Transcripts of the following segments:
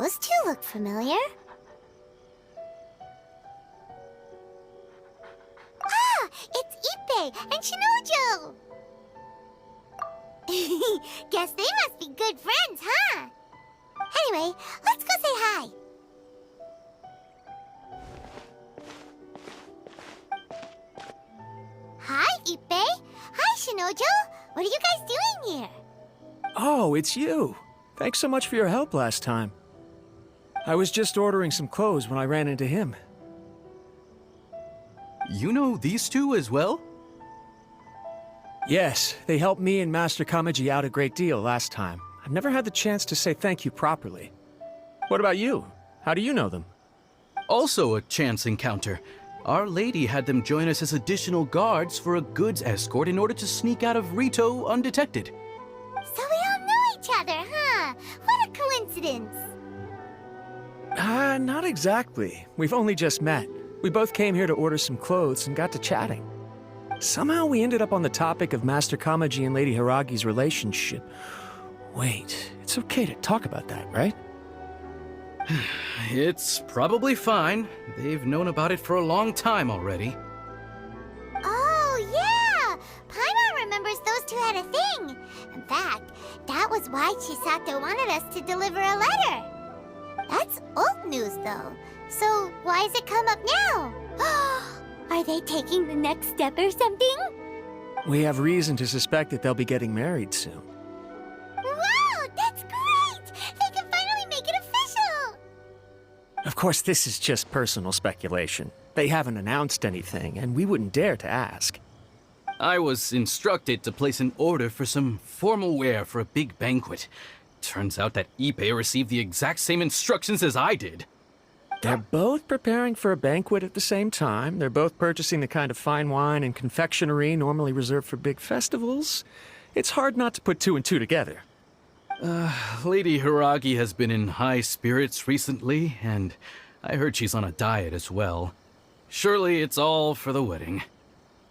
Those two look familiar. Ah! It's Ippei and Shinojo! Guess they must be good friends, huh? Anyway, let's go say hi. Hi, Ippei. Hi, Shinojo. What are you guys doing here? Oh, it's you. Thanks so much for your help last time. I was just ordering some clothes when I ran into him. You know these two as well? Yes, they helped me and Master Kamaji out a great deal last time. I've never had the chance to say thank you properly. What about you? How do you know them? Also a chance encounter. Our lady had them join us as additional guards for a goods escort in order to sneak out of Rito undetected. So we all know each other, huh? What a coincidence. Not exactly. We've only just met. We both came here to order some clothes and got to chatting. Somehow we ended up on the topic of Master Kamaji and Lady Hiragi's relationship. Wait, it's okay to talk about that, right? It's probably fine. They've known about it for a long time already. Oh, yeah! Paimon remembers those two had a thing. In fact, that was why Chisato wanted us to deliver a letter. That's old news, though. So why has it come up now? Are they taking the next step or something? We have reason to suspect that they'll be getting married soon. Wow, that's great! They can finally make it official! Of course, this is just personal speculation. They haven't announced anything, and we wouldn't dare to ask. I was instructed to place an order for some formal wear for a big banquet. Turns out that Ippei received the exact same instructions as I did. They're both preparing for a banquet at the same time. They're both purchasing the kind of fine wine and confectionery normally reserved for big festivals. It's hard not to put two and two together. Lady Hiragi has been in high spirits recently, and I heard she's on a diet as well. Surely it's all for the wedding.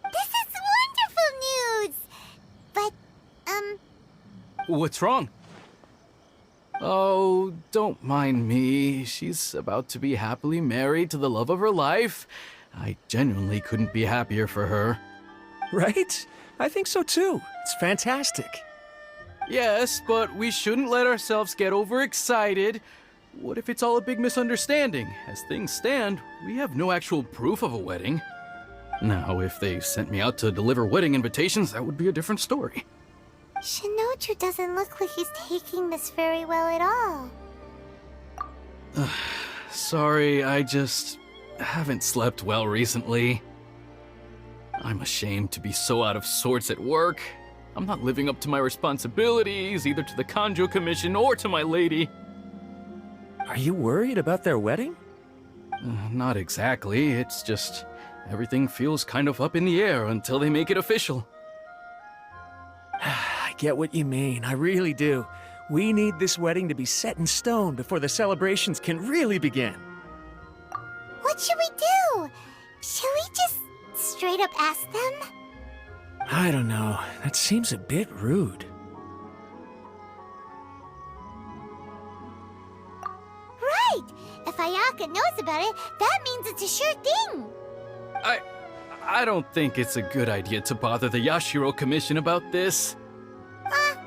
This is wonderful news! But, What's wrong? Oh, don't mind me. She's about to be happily married to the love of her life. I genuinely couldn't be happier for her. Right? I think so too. It's fantastic. Yes, but we shouldn't let ourselves get overexcited. What if it's all a big misunderstanding? As things stand, we have no actual proof of a wedding. Now, if they sent me out to deliver wedding invitations, that would be a different story. Shinoju doesn't look like he's taking this very well at all. Sorry, I just haven't slept well recently. I'm ashamed to be so out of sorts at work. I'm not living up to my responsibilities, either to the Kanjo Commission or to my lady. Are you worried about their wedding? Not exactly, it's just everything feels kind of up in the air until they make it official. I get what you mean, I really do. We need this wedding to be set in stone before the celebrations can really begin. What should we do? Shall we just straight up ask them? I don't know, that seems a bit rude. Right! If Ayaka knows about it, that means it's a sure thing! I don't think it's a good idea to bother the Yashiro Commission about this.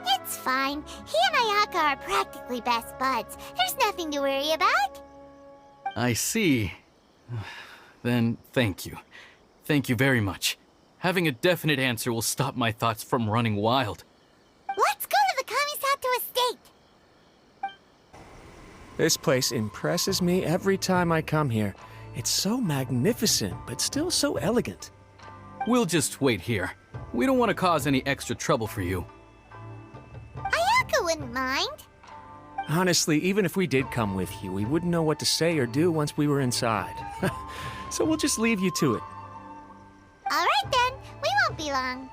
It's fine. He and Ayaka are practically best buds. There's nothing to worry about. I see. Then thank you. Thank you very much. Having a definite answer will stop my thoughts from running wild. Let's go to the Kamisato estate! This place impresses me every time I come here. It's so magnificent, but still so elegant. We'll just wait here. We don't want to cause any extra trouble for you. Ayaka wouldn't mind. Honestly, even if we did come with you, we wouldn't know what to say or do once we were inside. So we'll just leave you to it. Alright then, we won't be long.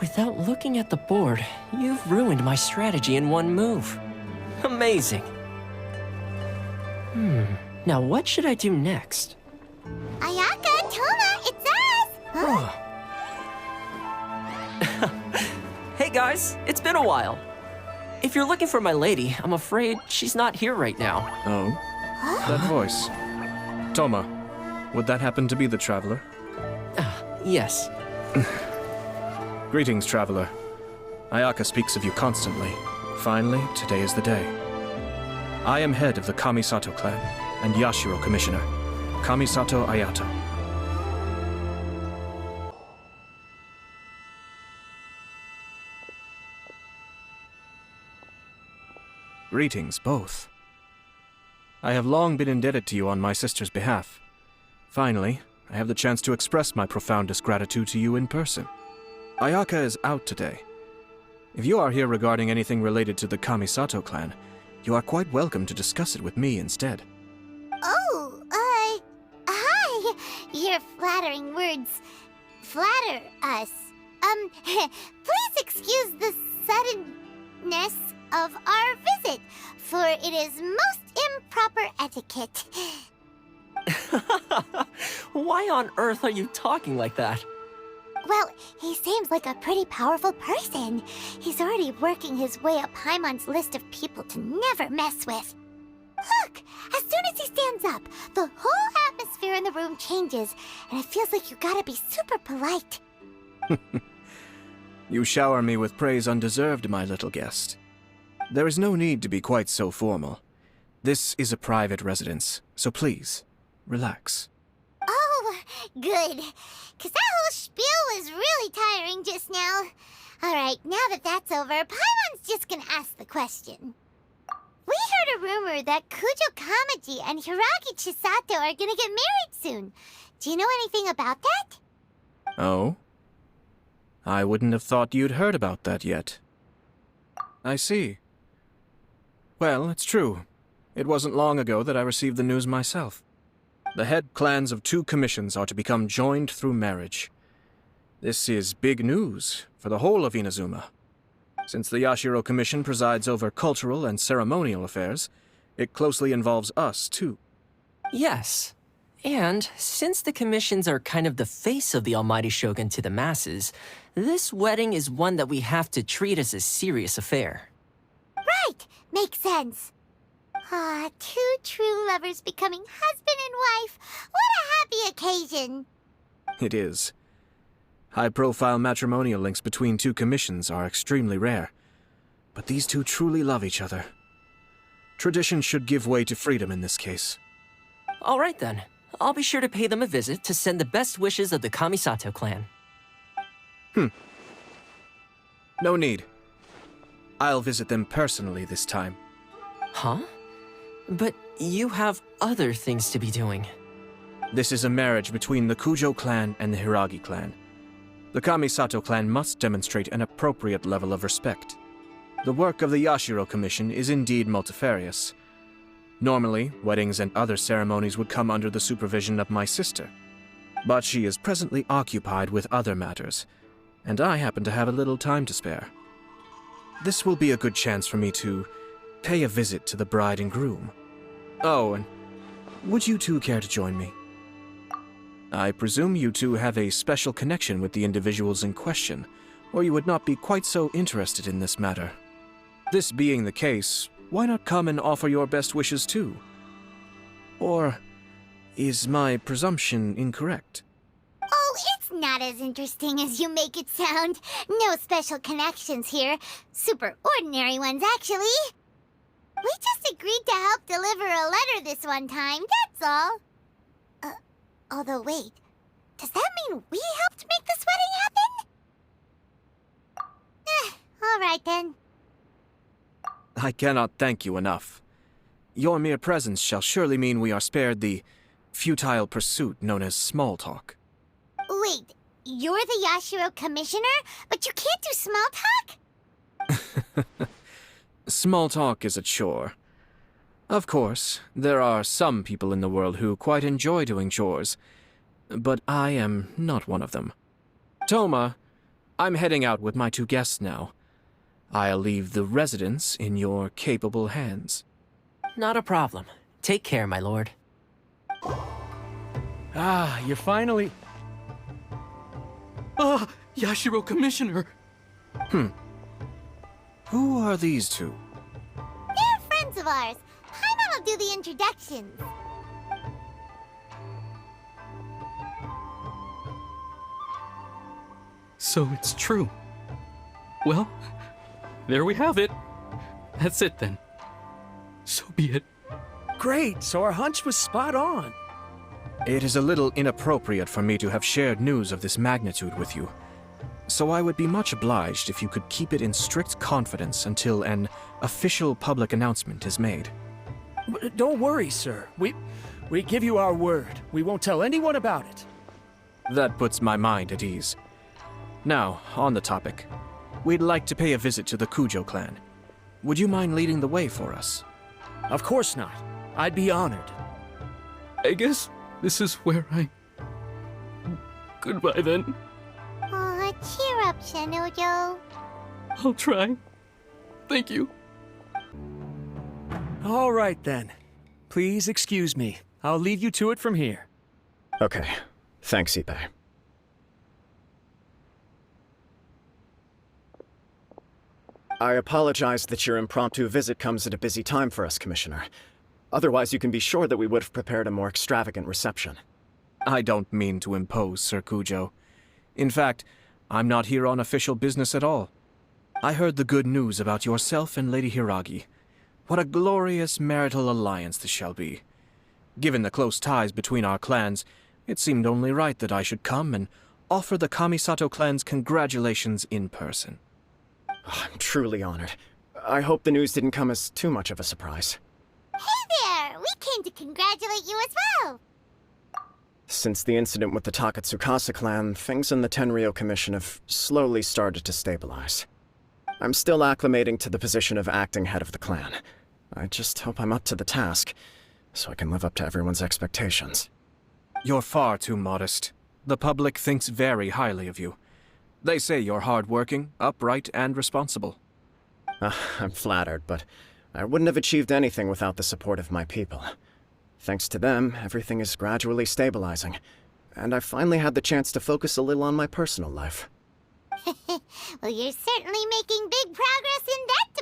Without looking at the board, you've ruined my strategy in one move. Amazing. Now what should I do next? Ayaka, Toma, it's us! Huh? Hey guys, it's been a while. If you're looking for my lady, I'm afraid she's not here right now. Oh? That voice. Toma, would that happen to be the traveler? Yes. Greetings, traveler. Ayaka speaks of you constantly. Finally, today is the day. I am head of the Kamisato clan and Yashiro commissioner, Kamisato Ayato. Greetings, both. I have long been indebted to you on my sister's behalf. Finally, I have the chance to express my profoundest gratitude to you in person. Ayaka is out today. If you are here regarding anything related to the Kamisato clan, you are quite welcome to discuss it with me instead. Oh, hi. Your flattering words flatter us. Please excuse the suddenness of our visit, for it is most improper etiquette. Why on earth are you talking like that? Well, he seems like a pretty powerful person. He's already working his way up Paimon's list of people to never mess with. Look, as soon as he stands up, the whole atmosphere in the room changes, and it feels like you gotta be super polite. You shower me with praise undeserved, my little guest. There is no need to be quite so formal. This is a private residence, so please, relax. Oh, good. 'Cause that whole spiel was really tiring just now. Alright, now that that's over, Paimon's just gonna ask the question. We heard a rumor that Kujo Kamaji and Hiragi Chisato are gonna get married soon. Do you know anything about that? Oh? I wouldn't have thought you'd heard about that yet. I see. Well, it's true. It wasn't long ago that I received the news myself. The head clans of 2 commissions are to become joined through marriage. This is big news for the whole of Inazuma. Since the Yashiro Commission presides over cultural and ceremonial affairs, it closely involves us, too. Yes. And since the commissions are kind of the face of the Almighty Shogun to the masses, this wedding is one that we have to treat as a serious affair. Right, makes sense. Ah, 2 true lovers becoming husband and wife. What a happy occasion. It is. High-profile matrimonial links between 2 commissions are extremely rare. But these 2 truly love each other. Tradition should give way to freedom in this case. All right then. I'll be sure to pay them a visit to send the best wishes of the Kamisato clan. No need. I'll visit them personally this time. Huh? But you have other things to be doing. This is a marriage between the Kujo clan and the Hiragi clan. The Kamisato clan must demonstrate an appropriate level of respect. The work of the Yashiro Commission is indeed multifarious. Normally, weddings and other ceremonies would come under the supervision of my sister. But she is presently occupied with other matters, and I happen to have a little time to spare. This will be a good chance for me to pay a visit to the bride and groom. Oh, and would you 2 care to join me? I presume you 2 have a special connection with the individuals in question, or you would not be quite so interested in this matter. This being the case, why not come and offer your best wishes too? Or is my presumption incorrect? Oh, it's not as interesting as you make it sound. No special connections here. Super ordinary ones, actually. We just agreed to help deliver a letter this one time, that's all. Although wait, does that mean we helped make this wedding happen? Alright then. I cannot thank you enough. Your mere presence shall surely mean we are spared the futile pursuit known as small talk. Wait, you're the Yashiro Commissioner, but you can't do small talk? Small talk is a chore. Of course, there are some people in the world who quite enjoy doing chores, but I am not one of them. Toma, I'm heading out with my 2 guests now. I'll leave the residence in your capable hands. Not a problem. Take care, my lord. Ah, you finally... Ah, Yashiro Commissioner! Who are these two? They're friends of ours. Paimon will do the introductions. So it's true. Well, there we have it. That's it then. So be it. Great, so our hunch was spot on. It is a little inappropriate for me to have shared news of this magnitude with you. So I would be much obliged if you could keep it in strict confidence until an official public announcement is made. Don't worry, sir. We give you our word. We won't tell anyone about it. That puts my mind at ease. Now, on the topic. We'd like to pay a visit to the Kujo clan. Would you mind leading the way for us? Of course not. I'd be honored. I guess this is where I... Goodbye then. Aw, cheer up, Shenojo. I'll try. Thank you. All right, then. Please excuse me. I'll leave you to it from here. Okay. Thanks, Ippei. I apologize that your impromptu visit comes at a busy time for us, Commissioner. Otherwise, you can be sure that we would have prepared a more extravagant reception. I don't mean to impose, Sir Kujo. In fact, I'm not here on official business at all. I heard the good news about yourself and Lady Hiragi. What a glorious marital alliance this shall be. Given the close ties between our clans, it seemed only right that I should come and offer the Kamisato clan's congratulations in person. I'm truly honored. I hope the news didn't come as too much of a surprise. Hey there! We came to congratulate you as well! Since the incident with the Takatsukasa clan, things in the Tenryou Commission have slowly started to stabilize. I'm still acclimating to the position of acting head of the clan. I just hope I'm up to the task, so I can live up to everyone's expectations. You're far too modest. The public thinks very highly of you. They say you're hardworking, upright, and responsible. I'm flattered, but I wouldn't have achieved anything without the support of my people. Thanks to them, everything is gradually stabilizing, and I've finally had the chance to focus a little on my personal life. Well, you're certainly making big progress in that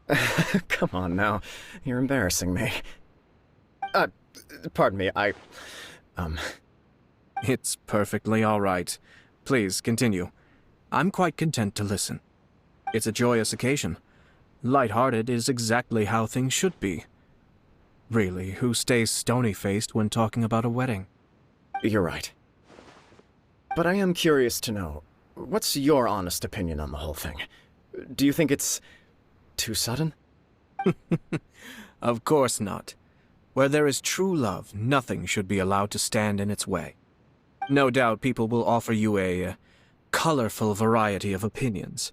department. Come on now, you're embarrassing me. Pardon me, It's perfectly all right. Please, continue. I'm quite content to listen. It's a joyous occasion. Light-hearted is exactly how things should be. Really, who stays stony-faced when talking about a wedding? You're right. But I am curious to know, what's your honest opinion on the whole thing? Do you think it's too sudden? Of course not. Where there is true love, nothing should be allowed to stand in its way. No doubt people will offer you a colorful variety of opinions.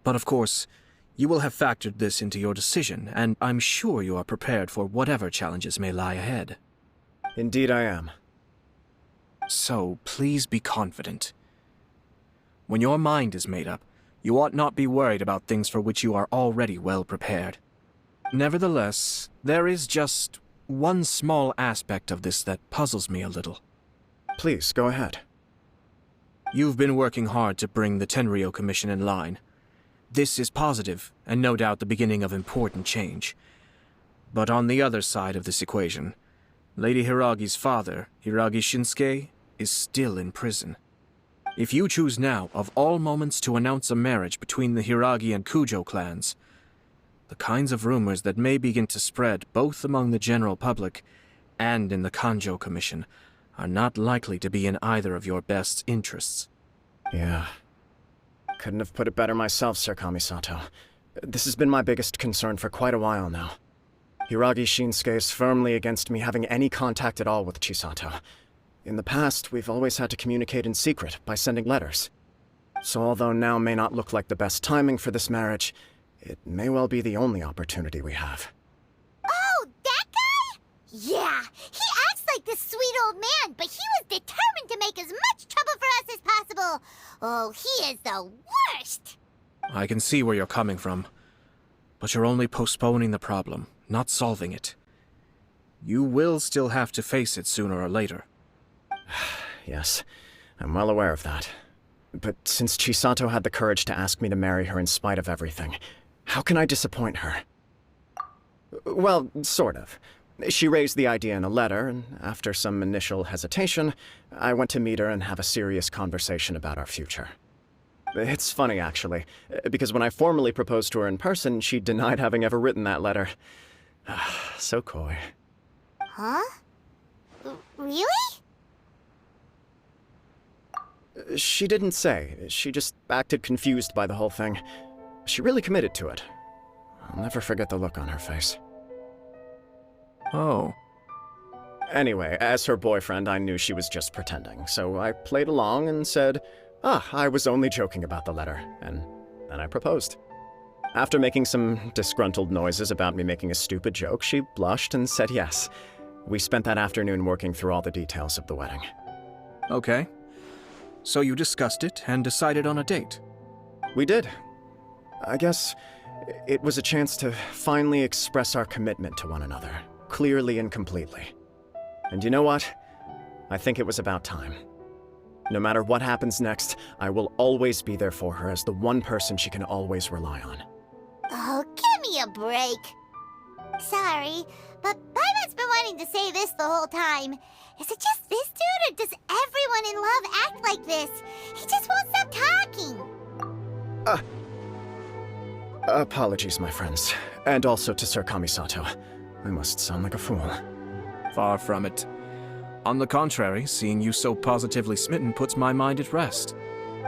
But of course, you will have factored this into your decision, and I'm sure you are prepared for whatever challenges may lie ahead. Indeed I am. So, please be confident. When your mind is made up, you ought not be worried about things for which you are already well prepared. Nevertheless, there is just one small aspect of this that puzzles me a little. Please, go ahead. You've been working hard to bring the Tenryou Commission in line. This is positive, and no doubt the beginning of important change. But on the other side of this equation, Lady Hiragi's father, Hiragi Shinsuke, is still in prison. If you choose now, of all moments, to announce a marriage between the Hiragi and Kujo clans, the kinds of rumors that may begin to spread both among the general public and in the Kanjo Commission are not likely to be in either of your best interests. Yeah. Couldn't have put it better myself, Sir Kamisato. This has been my biggest concern for quite a while now. Hiragi Shinsuke is firmly against me having any contact at all with Chisato. In the past, we've always had to communicate in secret by sending letters. So although now may not look like the best timing for this marriage, it may well be the only opportunity we have. Oh, that guy? Yeah, he acts like this sweet old man, but he was determined to make as much trouble for us as possible. Oh, he is the worst! I can see where you're coming from, but you're only postponing the problem, not solving it. You will still have to face it sooner or later. Yes, I'm well aware of that. But since Chisato had the courage to ask me to marry her in spite of everything, how can I disappoint her? Well, sort of. She raised the idea in a letter, and after some initial hesitation, I went to meet her and have a serious conversation about our future. It's funny, actually, because when I formally proposed to her in person, she denied having ever written that letter. So coy. Huh? Really? She didn't say. She just acted confused by the whole thing. She really committed to it. I'll never forget the look on her face. Oh. Anyway, as her boyfriend, I knew she was just pretending, so I played along and said, I was only joking about the letter, and then I proposed. After making some disgruntled noises about me making a stupid joke, she blushed and said yes. We spent that afternoon working through all the details of the wedding. Okay. So you discussed it and decided on a date? We did. I guess it was a chance to finally express our commitment to one another, clearly and completely. And you know what? I think it was about time. No matter what happens next, I will always be there for her as the one person she can always rely on. Oh, give me a break. Sorry, but Paimon's been wanting to say this the whole time. Is it just this dude, or does everyone in love act like this? He just won't stop talking. Apologies, my friends. And also to Sir Kamisato. I must sound like a fool. Far from it. On the contrary, seeing you so positively smitten puts my mind at rest.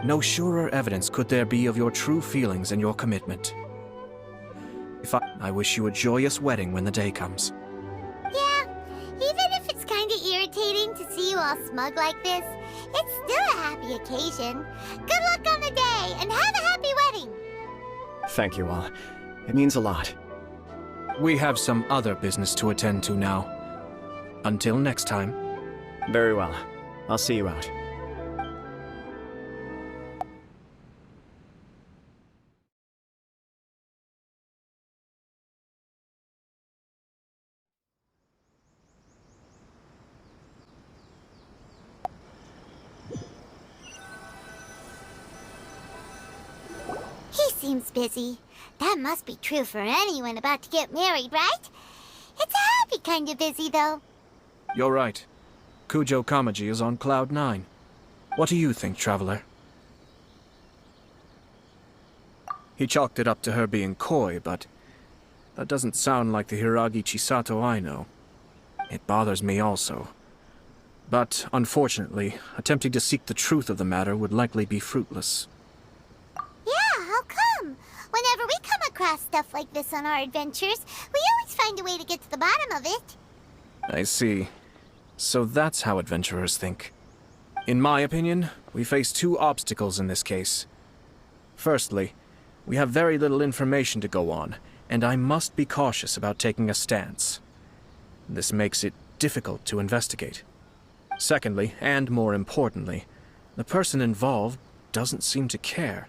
No surer evidence could there be of your true feelings and your commitment. I wish you a joyous wedding when the day comes. Yeah, even if it's kinda irritating to see you all smug like this, it's still a happy occasion. Good luck on the day, and have a happy wedding! Thank you all. It means a lot. We have some other business to attend to now. Until next time. Very well. I'll see you out. He seems busy. That must be true for anyone about to get married, right? It's a happy kind of busy, though. You're right. Kujo Kamaji is on Cloud 9. What do you think, Traveler? He chalked it up to her being coy, but that doesn't sound like the Hiragi Chisato I know. It bothers me also. But, unfortunately, attempting to seek the truth of the matter would likely be fruitless. Yeah, how come? Whenever we come across stuff like this on our adventures, we always find a way to get to the bottom of it. I see. So that's how adventurers think. In my opinion, we face two obstacles in this case. Firstly, we have very little information to go on, and I must be cautious about taking a stance. This makes it difficult to investigate. Secondly, and more importantly, the person involved doesn't seem to care.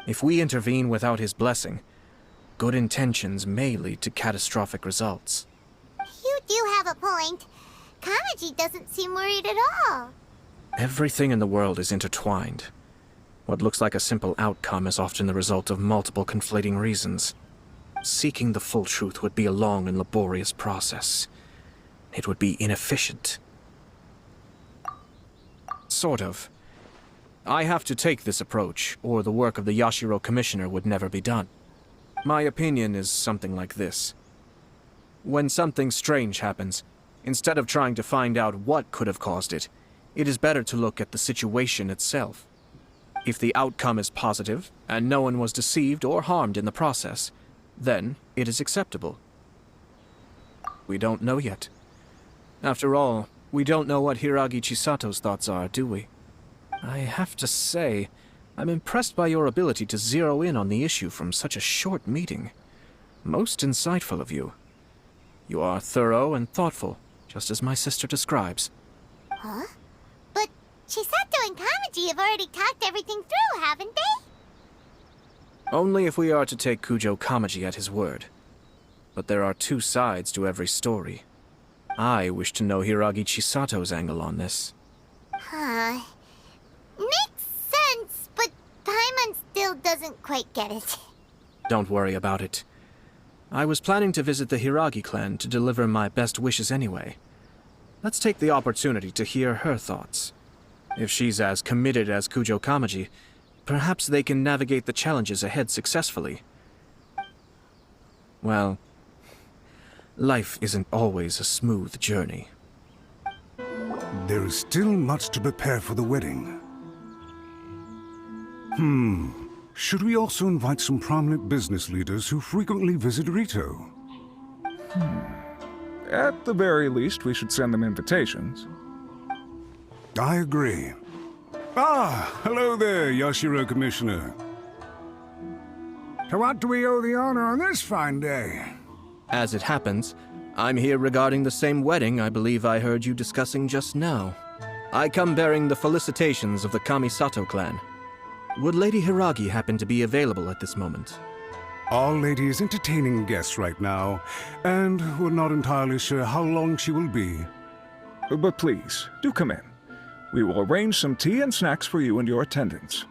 If we intervene without his blessing, good intentions may lead to catastrophic results. You do have a point. Kamaji doesn't seem worried at all. Everything in the world is intertwined. What looks like a simple outcome is often the result of multiple conflating reasons. Seeking the full truth would be a long and laborious process. It would be inefficient. Sort of. I have to take this approach, or the work of the Yashiro Commissioner would never be done. My opinion is something like this. When something strange happens, instead of trying to find out what could have caused it, it is better to look at the situation itself. If the outcome is positive, and no one was deceived or harmed in the process, then it is acceptable. We don't know yet. After all, we don't know what Hiragi Chisato's thoughts are, do we? I have to say, I'm impressed by your ability to zero in on the issue from such a short meeting. Most insightful of you. You are thorough and thoughtful, just as my sister describes. Huh? But Chisato and Kamaji have already talked everything through, haven't they? Only if we are to take Kujo Kamaji at his word. But there are two sides to every story. I wish to know Hiragi Chisato's angle on this. Huh. Makes sense. quite get it. Don't worry about it. I was planning to visit the Hiragi clan to deliver my best wishes anyway. Let's take the opportunity to hear her thoughts. If she's as committed as Kujo Kamaji, perhaps they can navigate the challenges ahead successfully. Well, life isn't always a smooth journey. There is still much to prepare for the wedding. Should we also invite some prominent business leaders who frequently visit Rito? At the very least, we should send them invitations. I agree. Ah, hello there, Yashiro Commissioner. To what do we owe the honor on this fine day? As it happens, I'm here regarding the same wedding I believe I heard you discussing just now. I come bearing the felicitations of the Kamisato clan. Would Lady Hiragi happen to be available at this moment? Our lady is entertaining guests right now, and we're not entirely sure how long she will be. But please, do come in. We will arrange some tea and snacks for you and your attendants.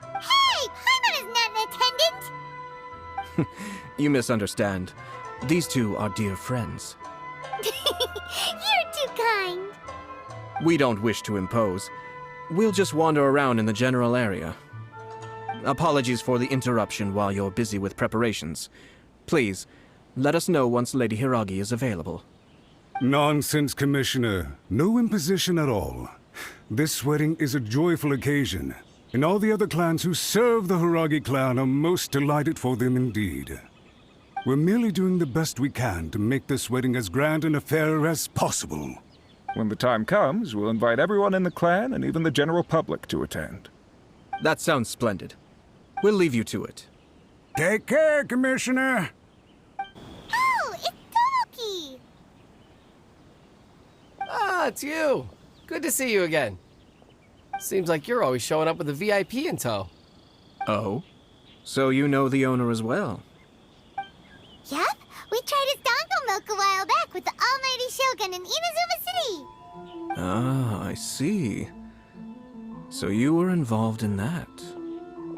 Hey, Paimon is not an attendant! You misunderstand. These two are dear friends. You're too kind. We don't wish to impose. We'll just wander around in the general area. Apologies for the interruption while you're busy with preparations. Please, let us know once Lady Hiragi is available. Nonsense, Commissioner. No imposition at all. This wedding is a joyful occasion, and all the other clans who serve the Hiragi clan are most delighted for them indeed. We're merely doing the best we can to make this wedding as grand an affair as possible. When the time comes, we'll invite everyone in the clan and even the general public to attend. That sounds splendid. We'll leave you to it. Take care, Commissioner! Oh, it's Tomoki! Ah, it's you. Good to see you again. Seems like you're always showing up with a VIP in tow. Oh? So you know the owner as well? Yep, we tried his dango milk a while back with the almighty Shogun in Inazuma City. Ah, I see. So you were involved in that.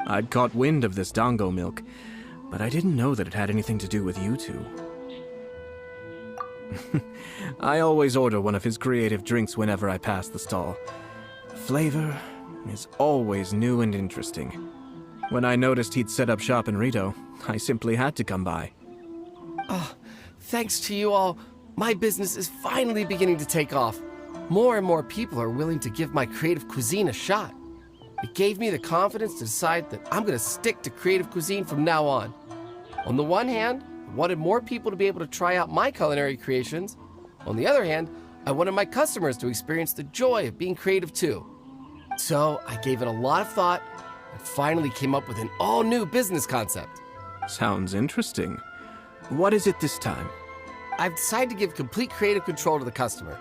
I'd caught wind of this dango milk, but I didn't know that it had anything to do with you two. I always order one of his creative drinks whenever I pass the stall. The flavor is always new and interesting. When I noticed he'd set up shop in Rito, I simply had to come by. Thanks to you all, my business is finally beginning to take off. More and more people are willing to give my creative cuisine a shot. It gave me the confidence to decide that I'm going to stick to creative cuisine from now on. On the one hand, I wanted more people to be able to try out my culinary creations. On the other hand, I wanted my customers to experience the joy of being creative too. So I gave it a lot of thought and finally came up with an all-new business concept. Sounds interesting. What is it this time? I've decided to give complete creative control to the customer.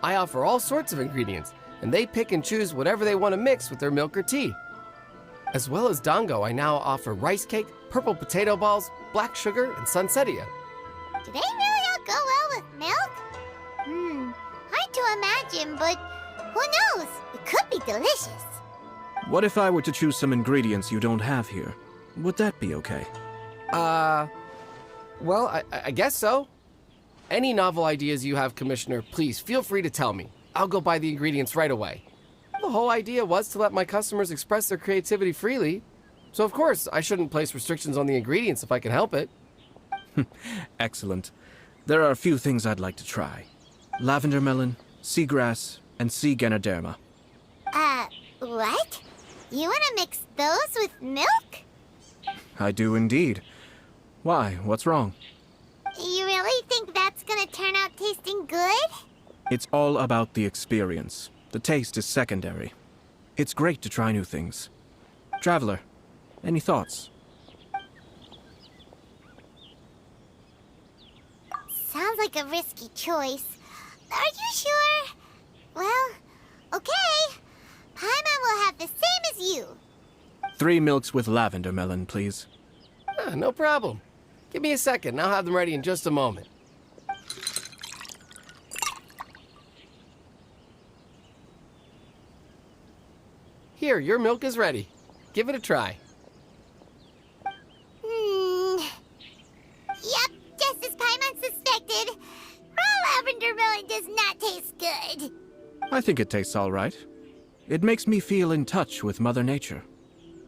I offer all sorts of ingredients, and they pick and choose whatever they want to mix with their milk or tea. As well as dango, I now offer rice cake, purple potato balls, black sugar, and sunsettia. Do they really all go well with milk? Hard to imagine, but who knows? It could be delicious. What if I were to choose some ingredients you don't have here? Would that be okay? Well, I guess so. Any novel ideas you have, Commissioner, please feel free to tell me. I'll go buy the ingredients right away. The whole idea was to let my customers express their creativity freely. So of course, I shouldn't place restrictions on the ingredients if I can help it. Excellent. There are a few things I'd like to try. Lavender melon, seagrass, and sea ganoderma. What? You want to mix those with milk? I do indeed. Why? What's wrong? You really think that's gonna turn out tasting good? It's all about the experience. The taste is secondary. It's great to try new things. Traveler, any thoughts? Sounds like a risky choice. Are you sure? Well, okay. Paimon will have the same as you. 3 milks with lavender melon, please. No problem. Give me a second, and I'll have them ready in just a moment. Here, your milk is ready. Give it a try. watermelon does not taste good. I think it tastes all right. It makes me feel in touch with Mother Nature.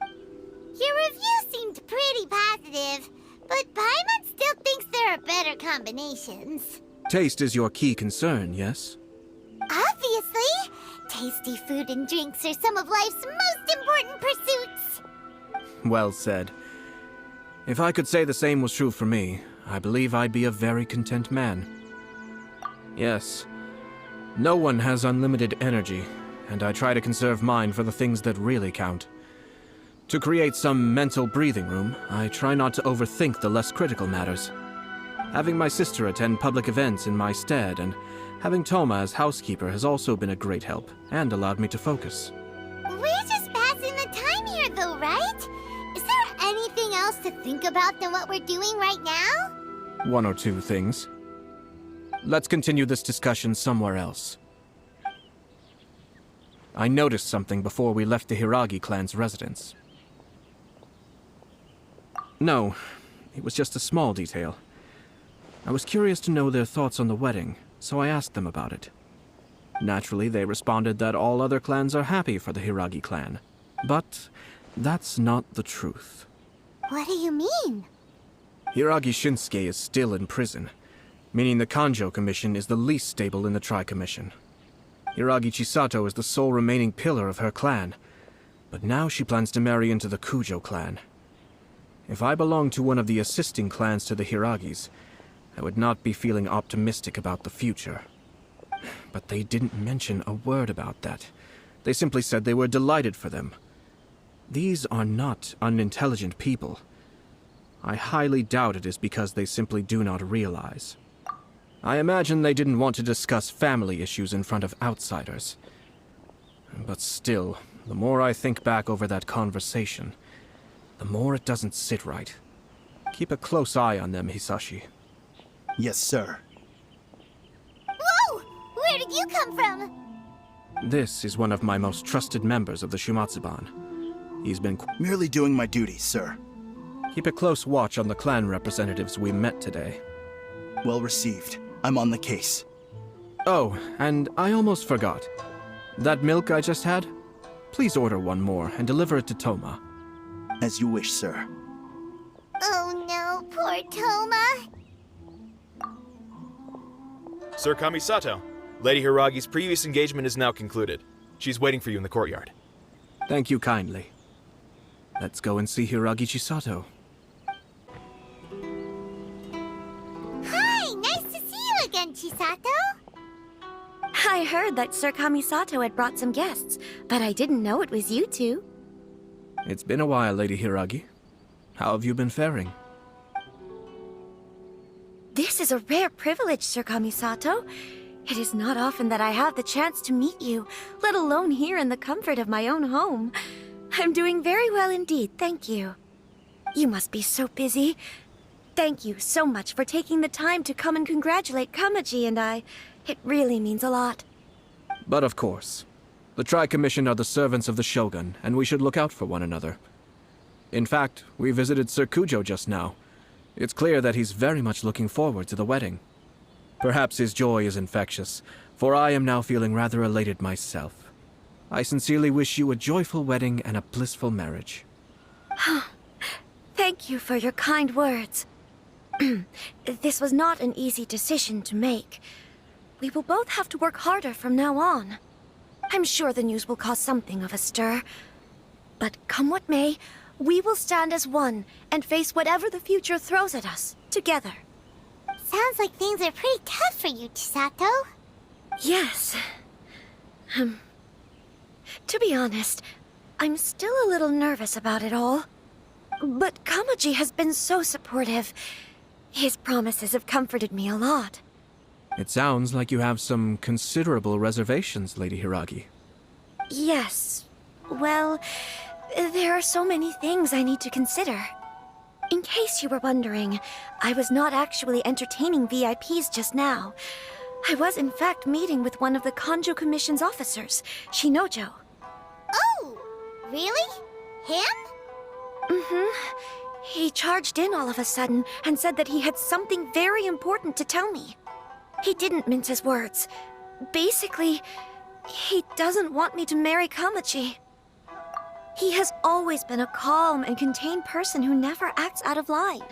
Your review seemed pretty positive, but Paimon still thinks there are better combinations. Taste is your key concern, yes? Obviously! Tasty food and drinks are some of life's most important pursuits. Well said. If I could say the same was true for me, I believe I'd be a very content man. Yes, no one has unlimited energy, and I try to conserve mine for the things that really count. To create some mental breathing room, I try not to overthink the less critical matters. Having my sister attend public events in my stead and having Toma as housekeeper has also been a great help and allowed me to focus. We're just passing the time here though, right? Is there anything else to think about than what we're doing right now? One or two things. Let's continue this discussion somewhere else. I noticed something before we left the Hiragi clan's residence. No, it was just a small detail. I was curious to know their thoughts on the wedding, so I asked them about it. Naturally, they responded that all other clans are happy for the Hiragi clan. But that's not the truth. What do you mean? Hiragi Shinsuke is still in prison, meaning the Kanjo Commission is the least stable in the Tri-Commission. Hiragi Chisato is the sole remaining pillar of her clan, but now she plans to marry into the Kujo clan. If I belonged to one of the assisting clans to the Hiragis, I would not be feeling optimistic about the future. But they didn't mention a word about that. They simply said they were delighted for them. These are not unintelligent people. I highly doubt it is because they simply do not realize. I imagine they didn't want to discuss family issues in front of outsiders. But still, the more I think back over that conversation, the more it doesn't sit right. Keep a close eye on them, Hisashi. Yes, sir. Whoa! Where did you come from? This is one of my most trusted members of the Shumatsuban. He's been... Merely doing my duty, sir. Keep a close watch on the clan representatives we met today. Well received. I'm on the case. Oh, and I almost forgot. That milk I just had? Please order one more and deliver it to Toma. As you wish, sir. Oh no, poor Toma. Sir Kamisato, Lady Hiragi's previous engagement is now concluded. She's waiting for you in the courtyard. Thank you kindly. Let's go and see Hiragi Chisato. Hi, nice to see you again, Chisato. I heard that Sir Kamisato had brought some guests, but I didn't know it was you two. It's been a while, Lady Hiragi. How have you been faring? This is a rare privilege, Sir Kamisato. It is not often that I have the chance to meet you, let alone here in the comfort of my own home. I'm doing very well indeed, thank you. You must be so busy. Thank you so much for taking the time to come and congratulate Kamaji and I. It really means a lot. But of course. The Tri-Commission are the servants of the Shogun, and we should look out for one another. In fact, we visited Sir Kujo just now. It's clear that he's very much looking forward to the wedding. Perhaps his joy is infectious, for I am now feeling rather elated myself. I sincerely wish you a joyful wedding and a blissful marriage. Thank you for your kind words. This was not an easy decision to make. We will both have to work harder from now on. I'm sure the news will cause something of a stir. But come what may, we will stand as one and face whatever the future throws at us, together. Sounds like things are pretty tough for you, Chisato. Yes. To be honest, I'm still a little nervous about it all. But Kamaji has been so supportive. His promises have comforted me a lot. It sounds like you have some considerable reservations, Lady Hiragi. Yes. Well, there are so many things I need to consider. In case you were wondering, I was not actually entertaining VIPs just now. I was in fact meeting with one of the Kanjo Commission's officers, Shinojo. Oh, really? Him? Mm-hmm. He charged in all of a sudden and said that he had something very important to tell me. He didn't mince his words. Basically, he doesn't want me to marry Kamachi. He has always been a calm and contained person who never acts out of line.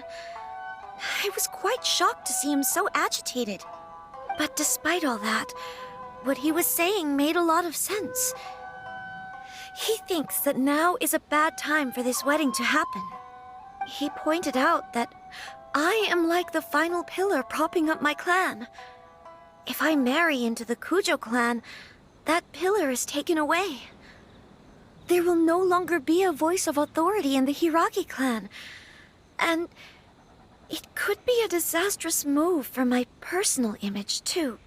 I was quite shocked to see him so agitated. But despite all that, what he was saying made a lot of sense. He thinks that now is a bad time for this wedding to happen. He pointed out that I am like the final pillar propping up my clan. If I marry into the Kujo clan, that pillar is taken away. There will no longer be a voice of authority in the Hiragi clan. And it could be a disastrous move for my personal image, too.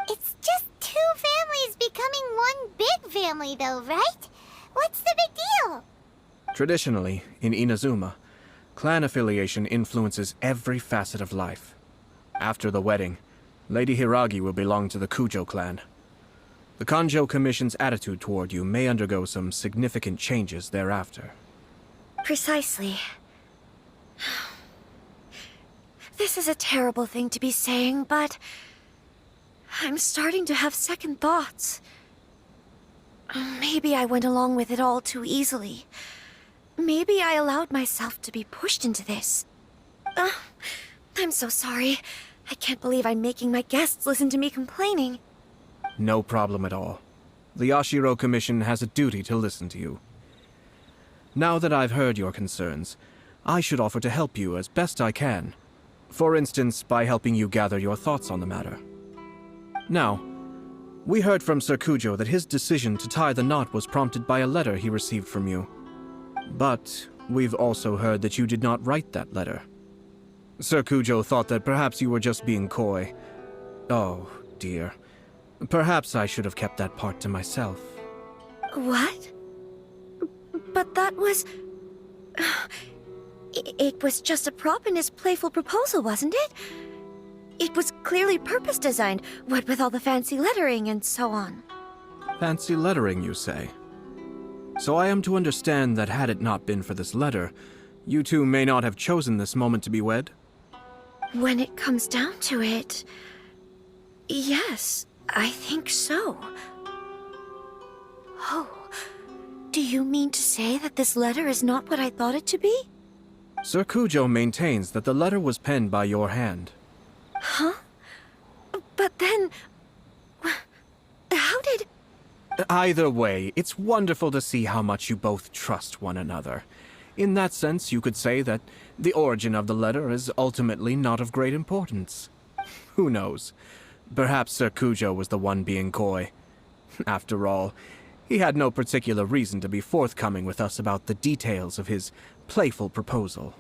It's just two families becoming one big family, though, right? What's the big deal? Traditionally, in Inazuma, clan affiliation influences every facet of life. After the wedding, Lady Hiragi will belong to the Kujo clan. The Kanjo Commission's attitude toward you may undergo some significant changes thereafter. Precisely. This is a terrible thing to be saying, but I'm starting to have second thoughts. Maybe I went along with it all too easily. Maybe I allowed myself to be pushed into this. I'm so sorry. I can't believe I'm making my guests listen to me complaining. No problem at all. The Yashiro Commission has a duty to listen to you. Now that I've heard your concerns, I should offer to help you as best I can. For instance, by helping you gather your thoughts on the matter. Now, we heard from Sir Kujo that his decision to tie the knot was prompted by a letter he received from you. But we've also heard that you did not write that letter. Sir Kujo thought that perhaps you were just being coy. Oh, dear. Perhaps I should have kept that part to myself. What? But that was... It was just a prop in his playful proposal, wasn't it? It was clearly purpose-designed, what with all the fancy lettering and so on. Fancy lettering, you say? So I am to understand that had it not been for this letter, you two may not have chosen this moment to be wed? When it comes down to it... yes, I think so. Oh, do you mean to say that this letter is not what I thought it to be? Sir Kujo maintains that the letter was penned by your hand. Huh? But then... how did... Either way, it's wonderful to see how much you both trust one another. In that sense, you could say that the origin of the letter is ultimately not of great importance. Who knows? Perhaps Sir Kujo was the one being coy. After all, he had no particular reason to be forthcoming with us about the details of his playful proposal.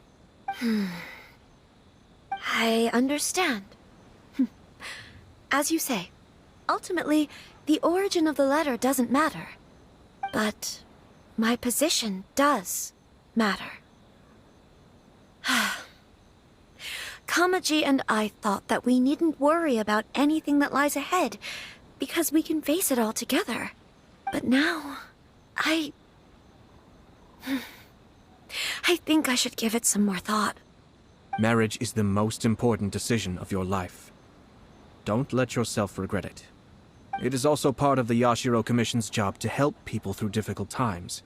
I understand. As you say, ultimately, the origin of the letter doesn't matter. But my position does matter. Kamaji and I thought that we needn't worry about anything that lies ahead, because we can face it all together. But now, I think I should give it some more thought. Marriage is the most important decision of your life. Don't let yourself regret it. It is also part of the Yashiro Commission's job to help people through difficult times.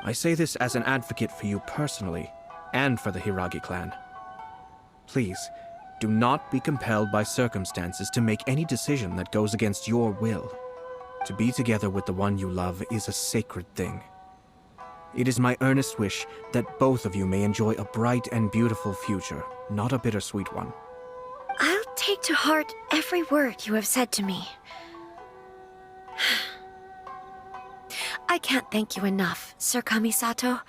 I say this as an advocate for you personally, and for the Hiragi clan. Please, do not be compelled by circumstances to make any decision that goes against your will. To be together with the one you love is a sacred thing. It is my earnest wish that both of you may enjoy a bright and beautiful future, not a bittersweet one. I'll take to heart every word you have said to me. I can't thank you enough, Sir Kamisato.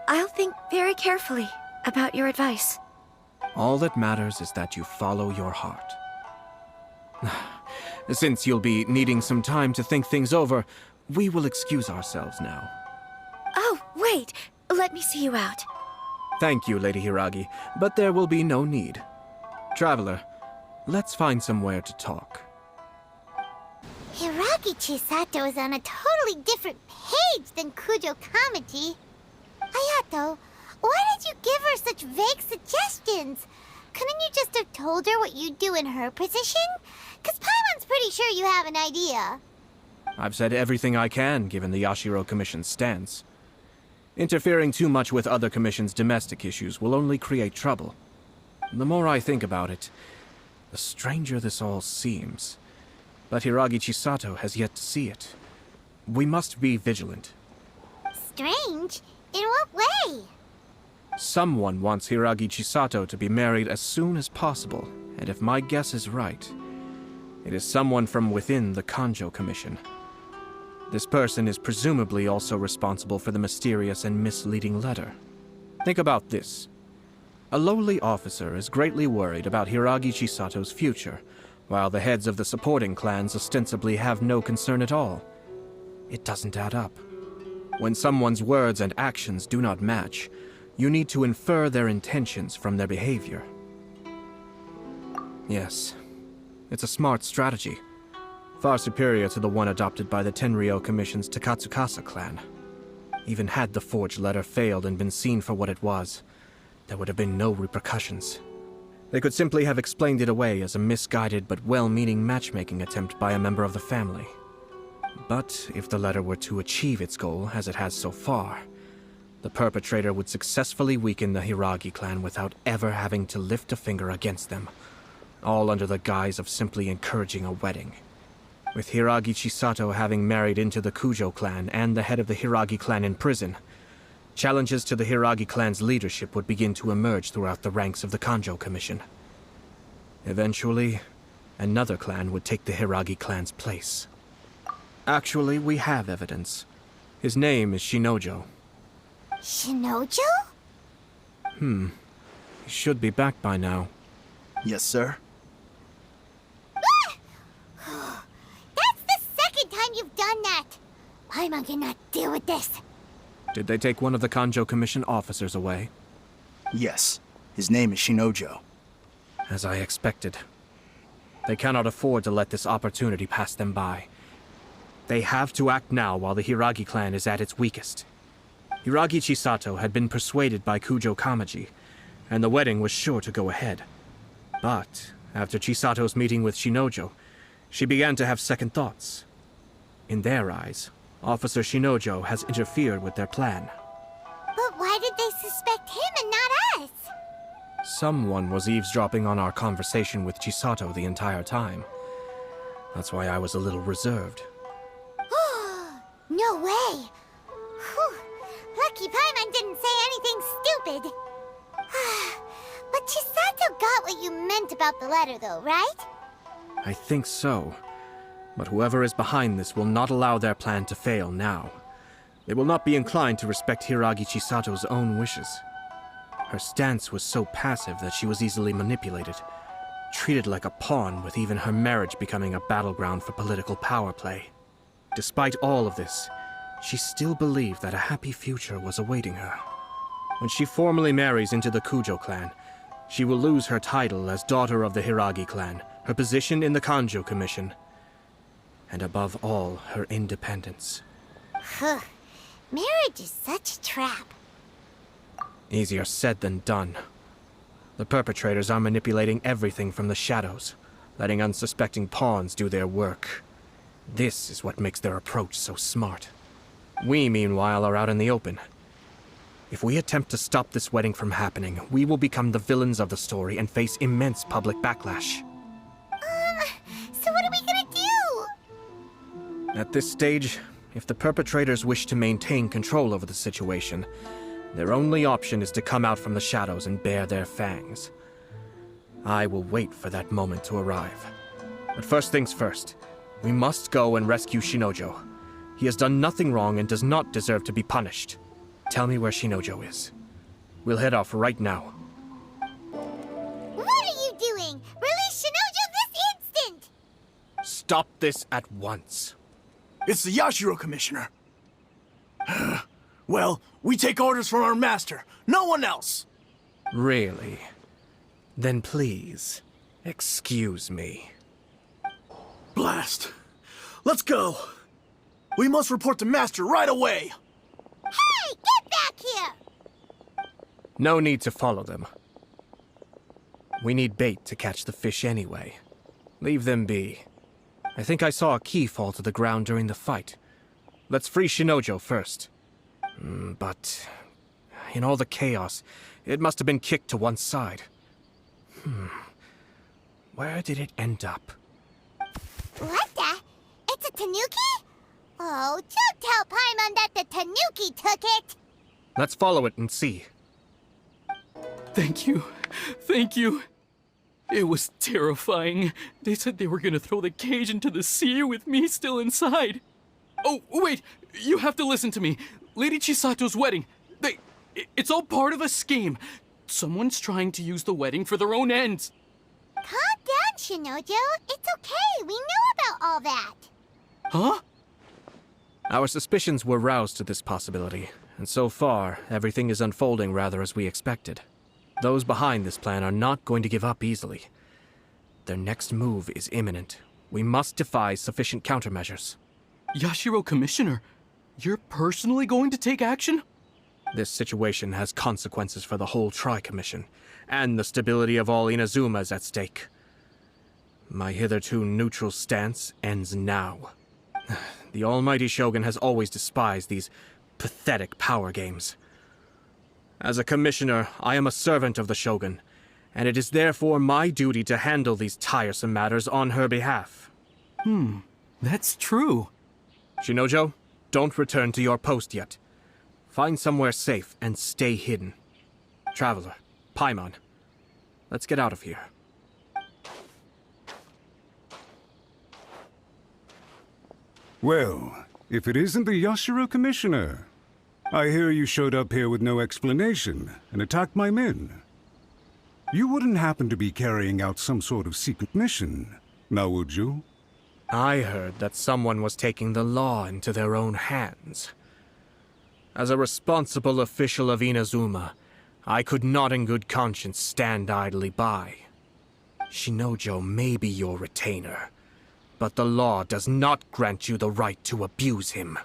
I'll think very carefully about your advice. All that matters is that you follow your heart. Since you'll be needing some time to think things over, we will excuse ourselves now. Oh, wait! Let me see you out. Thank you, Lady Hiragi, but there will be no need. Traveler, let's find somewhere to talk. Hiragi Chisato is on a totally different page than Kujo Kamaji. Ayato, why did you give her such vague suggestions? couldn't you just have told her what you'd do in her position? 'Cause Paimon's pretty sure you have an idea. I've said everything I can, given the Yashiro Commission's stance. Interfering too much with other commissions' domestic issues will only create trouble. The more I think about it, the stranger this all seems. But Hiragi Chisato has yet to see it. We must be vigilant. Strange? In what way? Someone wants Hiragi Chisato to be married as soon as possible, and if my guess is right, it is someone from within the Kanjo Commission. This person is presumably also responsible for the mysterious and misleading letter. Think about this. A lowly officer is greatly worried about Hiragi Chisato's future, while the heads of the supporting clans ostensibly have no concern at all. It doesn't add up. When someone's words and actions do not match, you need to infer their intentions from their behavior. Yes, it's a smart strategy. Far superior to the one adopted by the Tenryou Commission's Takatsukasa clan. Even had the forged letter failed and been seen for what it was, there would have been no repercussions. They could simply have explained it away as a misguided but well-meaning matchmaking attempt by a member of the family. But if the letter were to achieve its goal, as it has so far, the perpetrator would successfully weaken the Hiragi clan without ever having to lift a finger against them, all under the guise of simply encouraging a wedding. With Hiragi Chisato having married into the Kujo clan and the head of the Hiragi clan in prison, challenges to the Hiragi clan's leadership would begin to emerge throughout the ranks of the Kanjo Commission. Eventually, another clan would take the Hiragi clan's place. Actually, we have evidence. His name is Shinojo. Shinojo? He should be back by now. Yes, sir. That's the second time you've done that! Paimon cannot deal with this. Did they take one of the Kanjo Commission officers away? Yes. His name is Shinojo. As I expected. They cannot afford to let this opportunity pass them by. They have to act now while the Hiragi clan is at its weakest. Hiragi Chisato had been persuaded by Kujo Kamaji, and the wedding was sure to go ahead. But after Chisato's meeting with Shinojo, she began to have second thoughts. In their eyes, Officer Shinojo has interfered with their plan. But why did they suspect him and not us? Someone was eavesdropping on our conversation with Chisato the entire time. That's why I was a little reserved. No way! Whew. Lucky Paimon didn't say anything stupid. But Chisato got what you meant about the letter though, right? I think so. But whoever is behind this will not allow their plan to fail now. They will not be inclined to respect Hiragi Chisato's own wishes. Her stance was so passive that she was easily manipulated, treated like a pawn, with even her marriage becoming a battleground for political power play. Despite all of this, she still believed that a happy future was awaiting her. When she formally marries into the Kujo clan, she will lose her title as daughter of the Hiragi clan, her position in the Kanjo Commission, and above all, her independence. Marriage is such a trap. Easier said than done. The perpetrators are manipulating everything from the shadows, letting unsuspecting pawns do their work. This is what makes their approach so smart. We, meanwhile, are out in the open. If we attempt to stop this wedding from happening, we will become the villains of the story and face immense public backlash. So what are we gonna do? At this stage, if the perpetrators wish to maintain control over the situation, their only option is to come out from the shadows and bare their fangs. I will wait for that moment to arrive. But first things first, we must go and rescue Shinojo. He has done nothing wrong and does not deserve to be punished. Tell me where Shinojo is. We'll head off right now. What are you doing? Release Shinojo this instant! Stop this at once. It's the Yashiro Commissioner. Well, we take orders from our master. No one else. Really? Then please, excuse me. Blast. Let's go. We must report the master right away. Hey, get back here! No need to follow them. We need bait to catch the fish anyway. Leave them be. I think I saw a key fall to the ground during the fight. Let's free Shinojo first. But in all the chaos, it must have been kicked to one side. Where did it end up? What the? It's a tanuki? Oh, don't tell Paimon that the tanuki took it! Let's follow it and see. Thank you. Thank you. It was terrifying. They said they were gonna throw the cage into the sea with me still inside. Oh, wait! You have to listen to me. Lady Chisato's wedding. It's all part of a scheme. Someone's trying to use the wedding for their own ends. Calm down, Shinojo. It's okay. We know about all that. Huh? Our suspicions were roused to this possibility, and so far, everything is unfolding rather as we expected. Those behind this plan are not going to give up easily. Their next move is imminent. We must devise sufficient countermeasures. Yashiro Commissioner, you're personally going to take action? This situation has consequences for the whole Tri-Commission, and the stability of all Inazuma is at stake. My hitherto neutral stance ends now. The almighty Shogun has always despised these pathetic power games. As a commissioner, I am a servant of the Shogun, and it is therefore my duty to handle these tiresome matters on her behalf. That's true. Shinojo, don't return to your post yet. Find somewhere safe and stay hidden. Traveler, Paimon, let's get out of here. Well, if it isn't the Yashiro Commissioner. I hear you showed up here with no explanation and attacked my men. You wouldn't happen to be carrying out some sort of secret mission, now would you? I heard that someone was taking the law into their own hands. As a responsible official of Inazuma, I could not in good conscience stand idly by. Shinojo may be your retainer, but the law does not grant you the right to abuse him.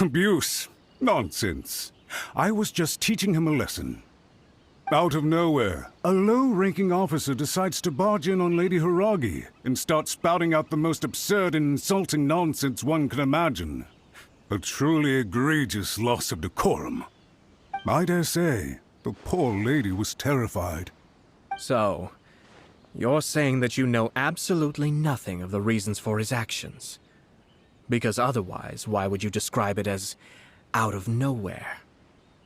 Abuse? Nonsense. I was just teaching him a lesson. Out of nowhere, a low-ranking officer decides to barge in on Lady Hiragi and start spouting out the most absurd and insulting nonsense one can imagine. A truly egregious loss of decorum. I dare say, the poor lady was terrified. So, you're saying that you know absolutely nothing of the reasons for his actions? Because otherwise, why would you describe it as out of nowhere?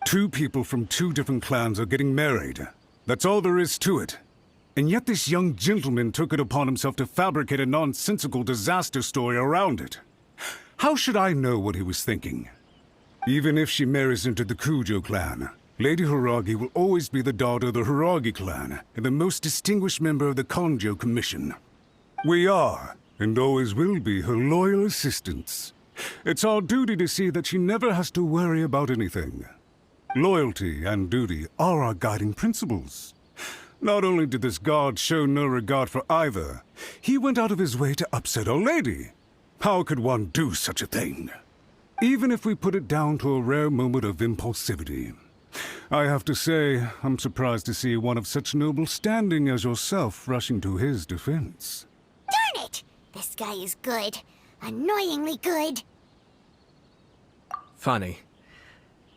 Two people from two different clans are getting married. That's all there is to it. And yet this young gentleman took it upon himself to fabricate a nonsensical disaster story around it. How should I know what he was thinking? Even if she marries into the Kujo clan, Lady Hiragi will always be the daughter of the Hiragi clan and the most distinguished member of the Konjo Commission. We are, and always will be, her loyal assistants. It's our duty to see that she never has to worry about anything. Loyalty and duty are our guiding principles. Not only did this guard show no regard for either, he went out of his way to upset our lady. How could one do such a thing? Even if we put it down to a rare moment of impulsivity. I have to say, I'm surprised to see one of such noble standing as yourself rushing to his defense. Darn it! This guy is good. Annoyingly good. Funny.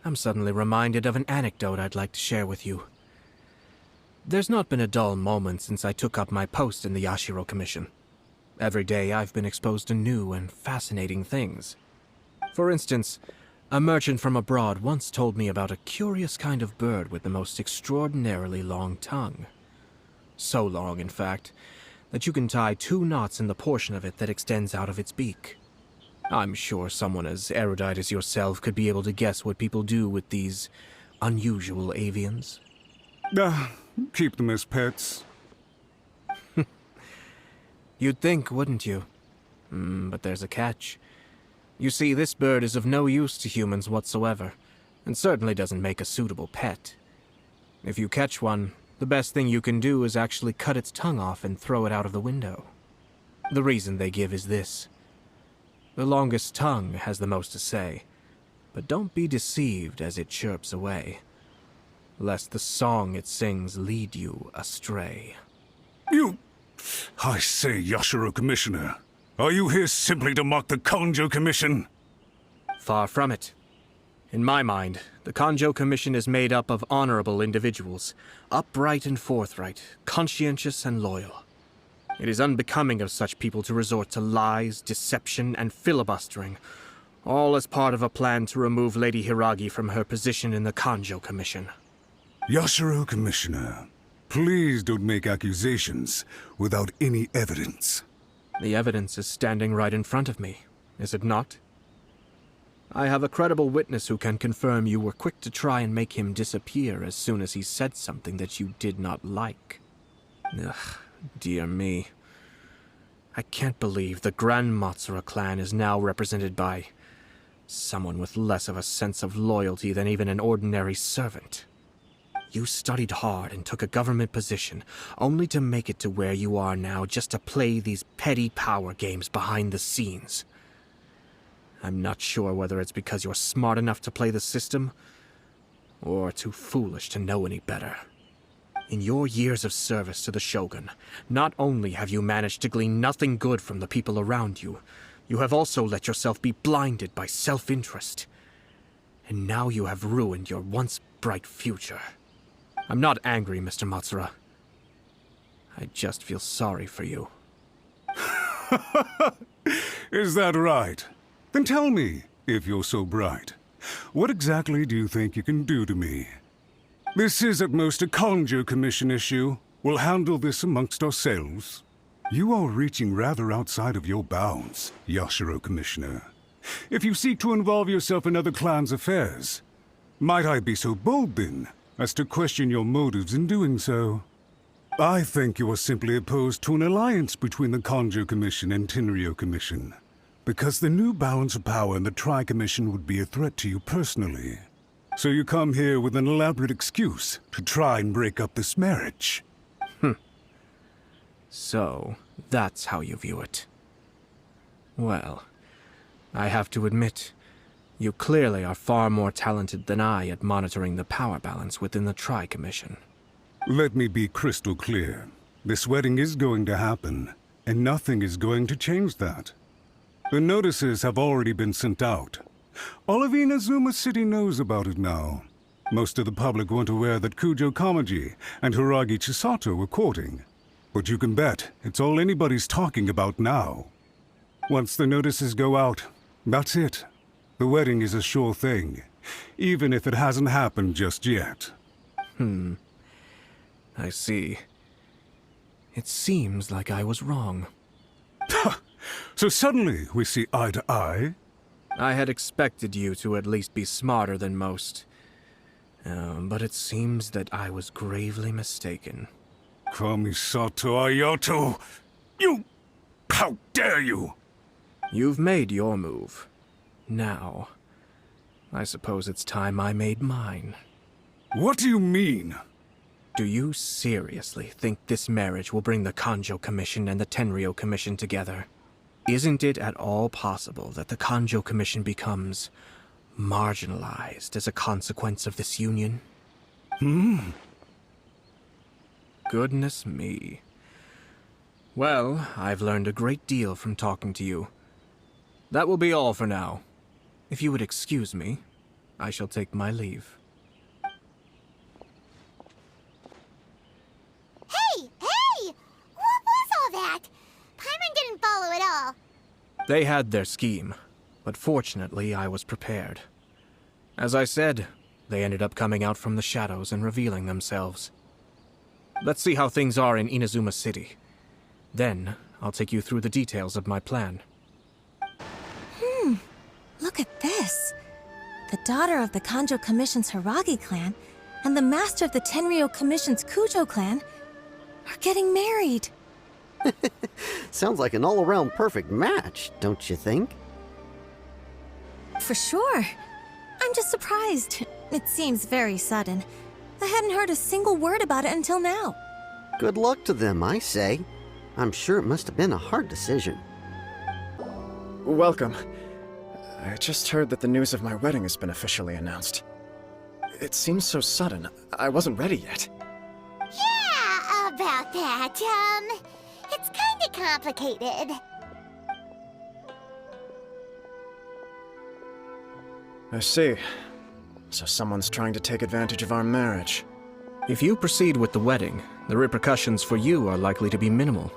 I'm suddenly reminded of an anecdote I'd like to share with you. There's not been a dull moment since I took up my post in the Yashiro Commission. Every day I've been exposed to new and fascinating things. For instance, a merchant from abroad once told me about a curious kind of bird with the most extraordinarily long tongue. So long, in fact, that you can tie 2 knots in the portion of it that extends out of its beak. I'm sure someone as erudite as yourself could be able to guess what people do with these unusual avians. Keep them as pets. You'd think, wouldn't you? But there's a catch. You see, this bird is of no use to humans whatsoever, and certainly doesn't make a suitable pet. If you catch one, the best thing you can do is actually cut its tongue off and throw it out of the window. The reason they give is this. The longest tongue has the most to say, but don't be deceived as it chirps away, lest the song it sings lead you astray. You... I say, Yashiro Commissioner, are you here simply to mock the Kanjo Commission? Far from it. In my mind, the Kanjo Commission is made up of honorable individuals, upright and forthright, conscientious and loyal. It is unbecoming of such people to resort to lies, deception, and filibustering, all as part of a plan to remove Lady Hiragi from her position in the Kanjo Commission. Yashiro Commissioner, please don't make accusations without any evidence. The evidence is standing right in front of me, is it not? I have a credible witness who can confirm you were quick to try and make him disappear as soon as he said something that you did not like. Ugh, dear me. I can't believe the Grand Matsura clan is now represented by someone with less of a sense of loyalty than even an ordinary servant. You studied hard and took a government position, only to make it to where you are now just to play these petty power games behind the scenes. I'm not sure whether it's because you're smart enough to play the system, or too foolish to know any better. In your years of service to the Shogun, not only have you managed to glean nothing good from the people around you, you have also let yourself be blinded by self-interest. And now you have ruined your once bright future. I'm not angry, Mr. Matsura. I just feel sorry for you. Is that right? Then tell me, if you're so bright, what exactly do you think you can do to me? This is at most a Kanjo Commission issue. We'll handle this amongst ourselves. You are reaching rather outside of your bounds, Yashiro Commissioner. If you seek to involve yourself in other clans' affairs, might I be so bold then as to question your motives in doing so? I think you are simply opposed to an alliance between the Kanjo Commission and Tenryo Commission, because the new balance of power in the Tri-Commission would be a threat to you personally. So you come here with an elaborate excuse to try and break up this marriage. So, that's how you view it. Well, I have to admit, you clearly are far more talented than I at monitoring the power balance within the Tri-Commission. Let me be crystal clear. This wedding is going to happen, and nothing is going to change that. The notices have already been sent out. All of Inazuma City knows about it now. Most of the public weren't aware that Kujo Kamaji and Hiragi Chisato were courting. But you can bet it's all anybody's talking about now. Once the notices go out, that's it. The wedding is a sure thing, even if it hasn't happened just yet. I see. It seems like I was wrong. So suddenly we see eye to eye? I had expected you to at least be smarter than most. But it seems that I was gravely mistaken. Kamisato Ayato! You... How dare you! You've made your move. Now, I suppose it's time I made mine. What do you mean? Do you seriously think this marriage will bring the Kanjo Commission and the Tenryo Commission together? Isn't it at all possible that the Kanjo Commission becomes marginalized as a consequence of this union? Goodness me. Well, I've learned a great deal from talking to you. That will be all for now. If you would excuse me, I shall take my leave. Hey! What was all that? Paimon didn't follow at all. They had their scheme, but fortunately I was prepared. As I said, they ended up coming out from the shadows and revealing themselves. Let's see how things are in Inazuma City. Then, I'll take you through the details of my plan. Look at this. The daughter of the Kanjo Commission's Hiragi clan and the master of the Tenryo Commission's Kujo clan are getting married. Sounds like an all-around perfect match, don't you think? For sure. I'm just surprised. It seems very sudden. I hadn't heard a single word about it until now. Good luck to them, I say. I'm sure it must have been a hard decision. Welcome. I just heard that the news of my wedding has been officially announced. It seems so sudden. I wasn't ready yet. Yeah, about that. It's kinda complicated. I see. So someone's trying to take advantage of our marriage. If you proceed with the wedding, the repercussions for you are likely to be minimal.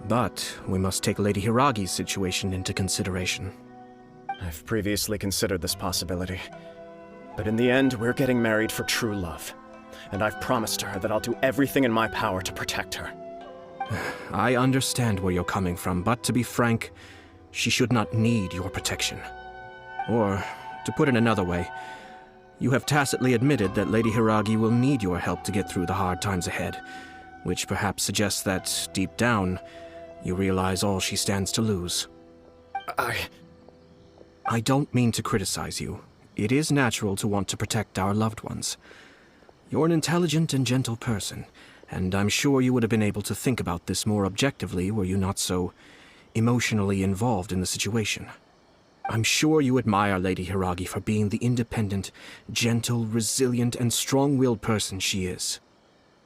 But we must take Lady Hiragi's situation into consideration. I've previously considered this possibility. But in the end, we're getting married for true love. And I've promised her that I'll do everything in my power to protect her. I understand where you're coming from, but to be frank, she should not need your protection. Or, to put it another way, you have tacitly admitted that Lady Hiragi will need your help to get through the hard times ahead, which perhaps suggests that, deep down, you realize all she stands to lose. I don't mean to criticize you. It is natural to want to protect our loved ones. You're an intelligent and gentle person, and I'm sure you would have been able to think about this more objectively were you not so emotionally involved in the situation. I'm sure you admire Lady Hiragi for being the independent, gentle, resilient, and strong-willed person she is.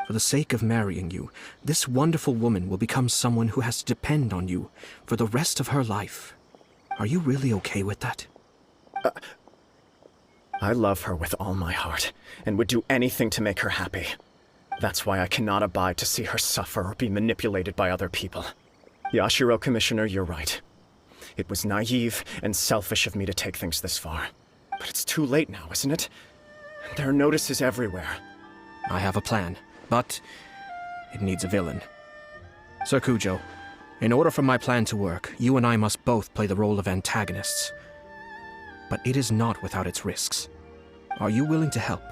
For the sake of marrying you, this wonderful woman will become someone who has to depend on you for the rest of her life. Are you really okay with that? I love her with all my heart, and would do anything to make her happy. That's why I cannot abide to see her suffer or be manipulated by other people. Yashiro Commissioner, you're right. It was naive and selfish of me to take things this far. But it's too late now, isn't it? There are notices everywhere. I have a plan, but it needs a villain. Sir Kujo, in order for my plan to work, you and I must both play the role of antagonists. But it is not without its risks. Are you willing to help?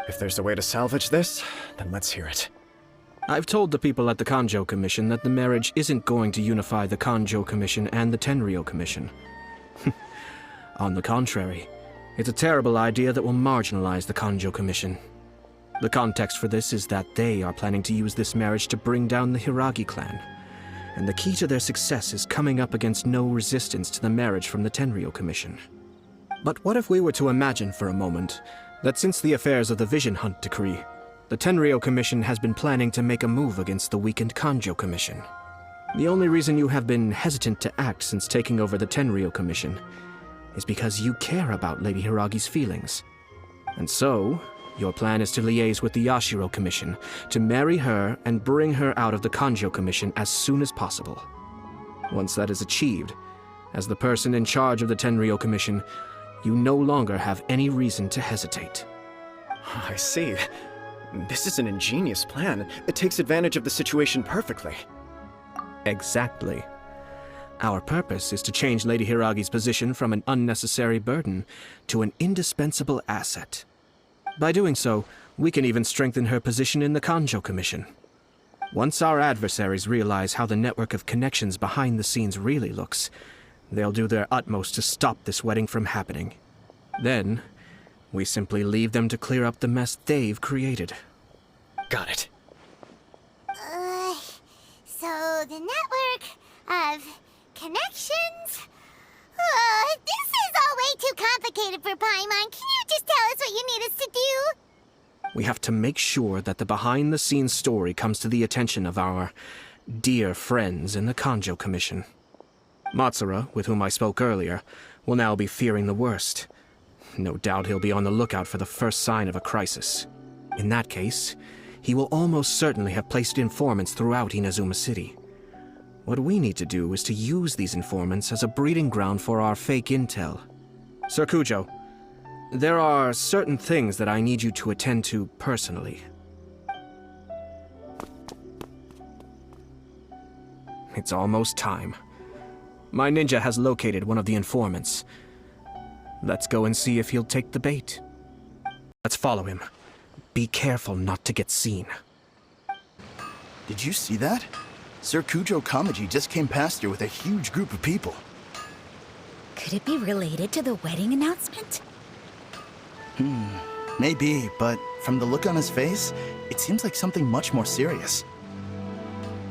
If there's a way to salvage this, then let's hear it. I've told the people at the Kanjo Commission that the marriage isn't going to unify the Kanjo Commission and the Tenryou Commission. On the contrary, it's a terrible idea that will marginalize the Kanjo Commission. The context for this is that they are planning to use this marriage to bring down the Hiragi clan. And the key to their success is coming up against no resistance to the marriage from the Tenryou Commission. But what if we were to imagine for a moment that since the affairs of the Vision Hunt Decree, the Tenryou Commission has been planning to make a move against the weakened Kanjo Commission? The only reason you have been hesitant to act since taking over the Tenryou Commission is because you care about Lady Hiragi's feelings. And so, your plan is to liaise with the Yashiro Commission, to marry her and bring her out of the Kanjo Commission as soon as possible. Once that is achieved, as the person in charge of the Tenryou Commission, you no longer have any reason to hesitate. I see. This is an ingenious plan. It takes advantage of the situation perfectly. Exactly. Our purpose is to change Lady Hiragi's position from an unnecessary burden to an indispensable asset. By doing so, we can even strengthen her position in the Kanjo Commission. Once our adversaries realize how the network of connections behind the scenes really looks, they'll do their utmost to stop this wedding from happening. Then, we simply leave them to clear up the mess they've created. Got it. So the network of connections? This is all way too complicated for Paimon. Can you just tell us what you need us to do? We have to make sure that the behind-the-scenes story comes to the attention of our dear friends in the Kanjo Commission. Matsura, with whom I spoke earlier, will now be fearing the worst. No doubt he'll be on the lookout for the first sign of a crisis. In that case, he will almost certainly have placed informants throughout Inazuma City. What we need to do is to use these informants as a breeding ground for our fake intel. Sir Kujo, there are certain things that I need you to attend to personally. It's almost time. My ninja has located one of the informants. Let's go and see if he'll take the bait. Let's follow him. Be careful not to get seen. Did you see that? Sir Kujo Kamaji just came past here with a huge group of people. Could it be related to the wedding announcement? Maybe, but from the look on his face, it seems like something much more serious.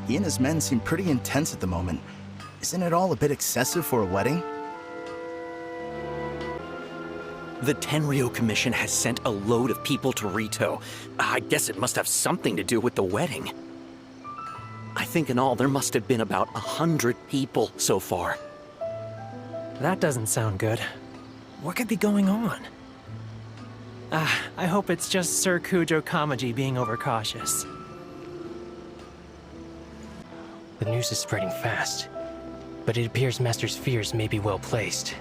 He and his men seem pretty intense at the moment. Isn't it all a bit excessive for a wedding? The Tenryo Commission has sent a load of people to Rito. I guess it must have something to do with the wedding. I think in all there must have been about 100 people so far. That doesn't sound good. What could be going on? I hope it's just Sir Kujo Kamaji being overcautious. The news is spreading fast, but it appears Master's fears may be well placed.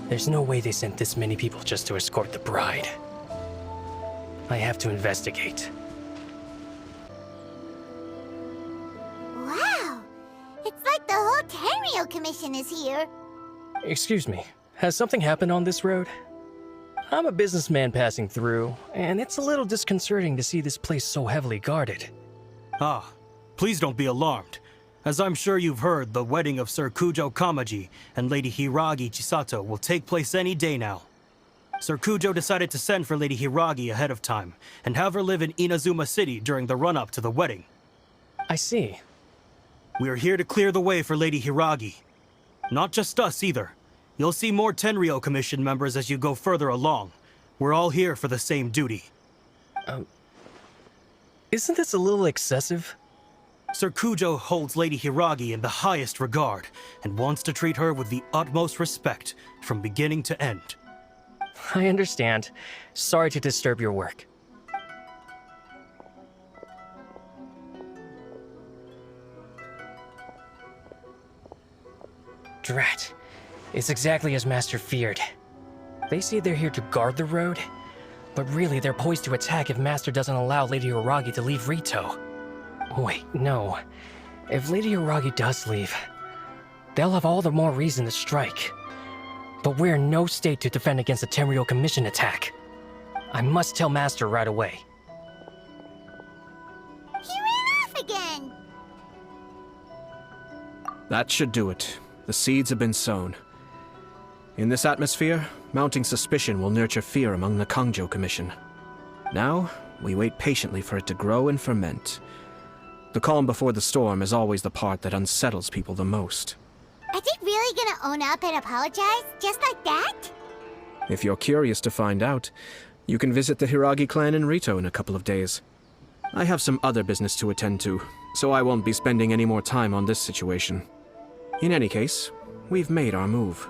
There's no way they sent this many people just to escort the bride. I have to investigate. Wow! It's like the whole Tenryo Commission is here. Excuse me, has something happened on this road? I'm a businessman passing through, and it's a little disconcerting to see this place so heavily guarded. Ah, please don't be alarmed. As I'm sure you've heard, the wedding of Sir Kujo Kamaji and Lady Hiragi Chisato will take place any day now. Sir Kujo decided to send for Lady Hiragi ahead of time and have her live in Inazuma City during the run-up to the wedding. I see. We are here to clear the way for Lady Hiragi. Not just us either. You'll see more Tenryo Commission members as you go further along. We're all here for the same duty. Isn't this a little excessive? Sir Kujo holds Lady Hiragi in the highest regard and wants to treat her with the utmost respect from beginning to end. I understand. Sorry to disturb your work. Drat. It's exactly as Master feared. They say they're here to guard the road, but really they're poised to attack if Master doesn't allow Lady Hiragi to leave Rito. Wait, no. If Lady Hiragi does leave, they'll have all the more reason to strike. But we're in no state to defend against a Tenryo Commission attack. I must tell Master right away. He ran off again! That should do it. The seeds have been sown. In this atmosphere, mounting suspicion will nurture fear among the Kangjo Commission. Now, we wait patiently for it to grow and ferment. The calm before the storm is always the part that unsettles people the most. Are they really gonna own up and apologize, just like that? If you're curious to find out, you can visit the Hiragi clan in Rito in a couple of days. I have some other business to attend to, so I won't be spending any more time on this situation. In any case, we've made our move.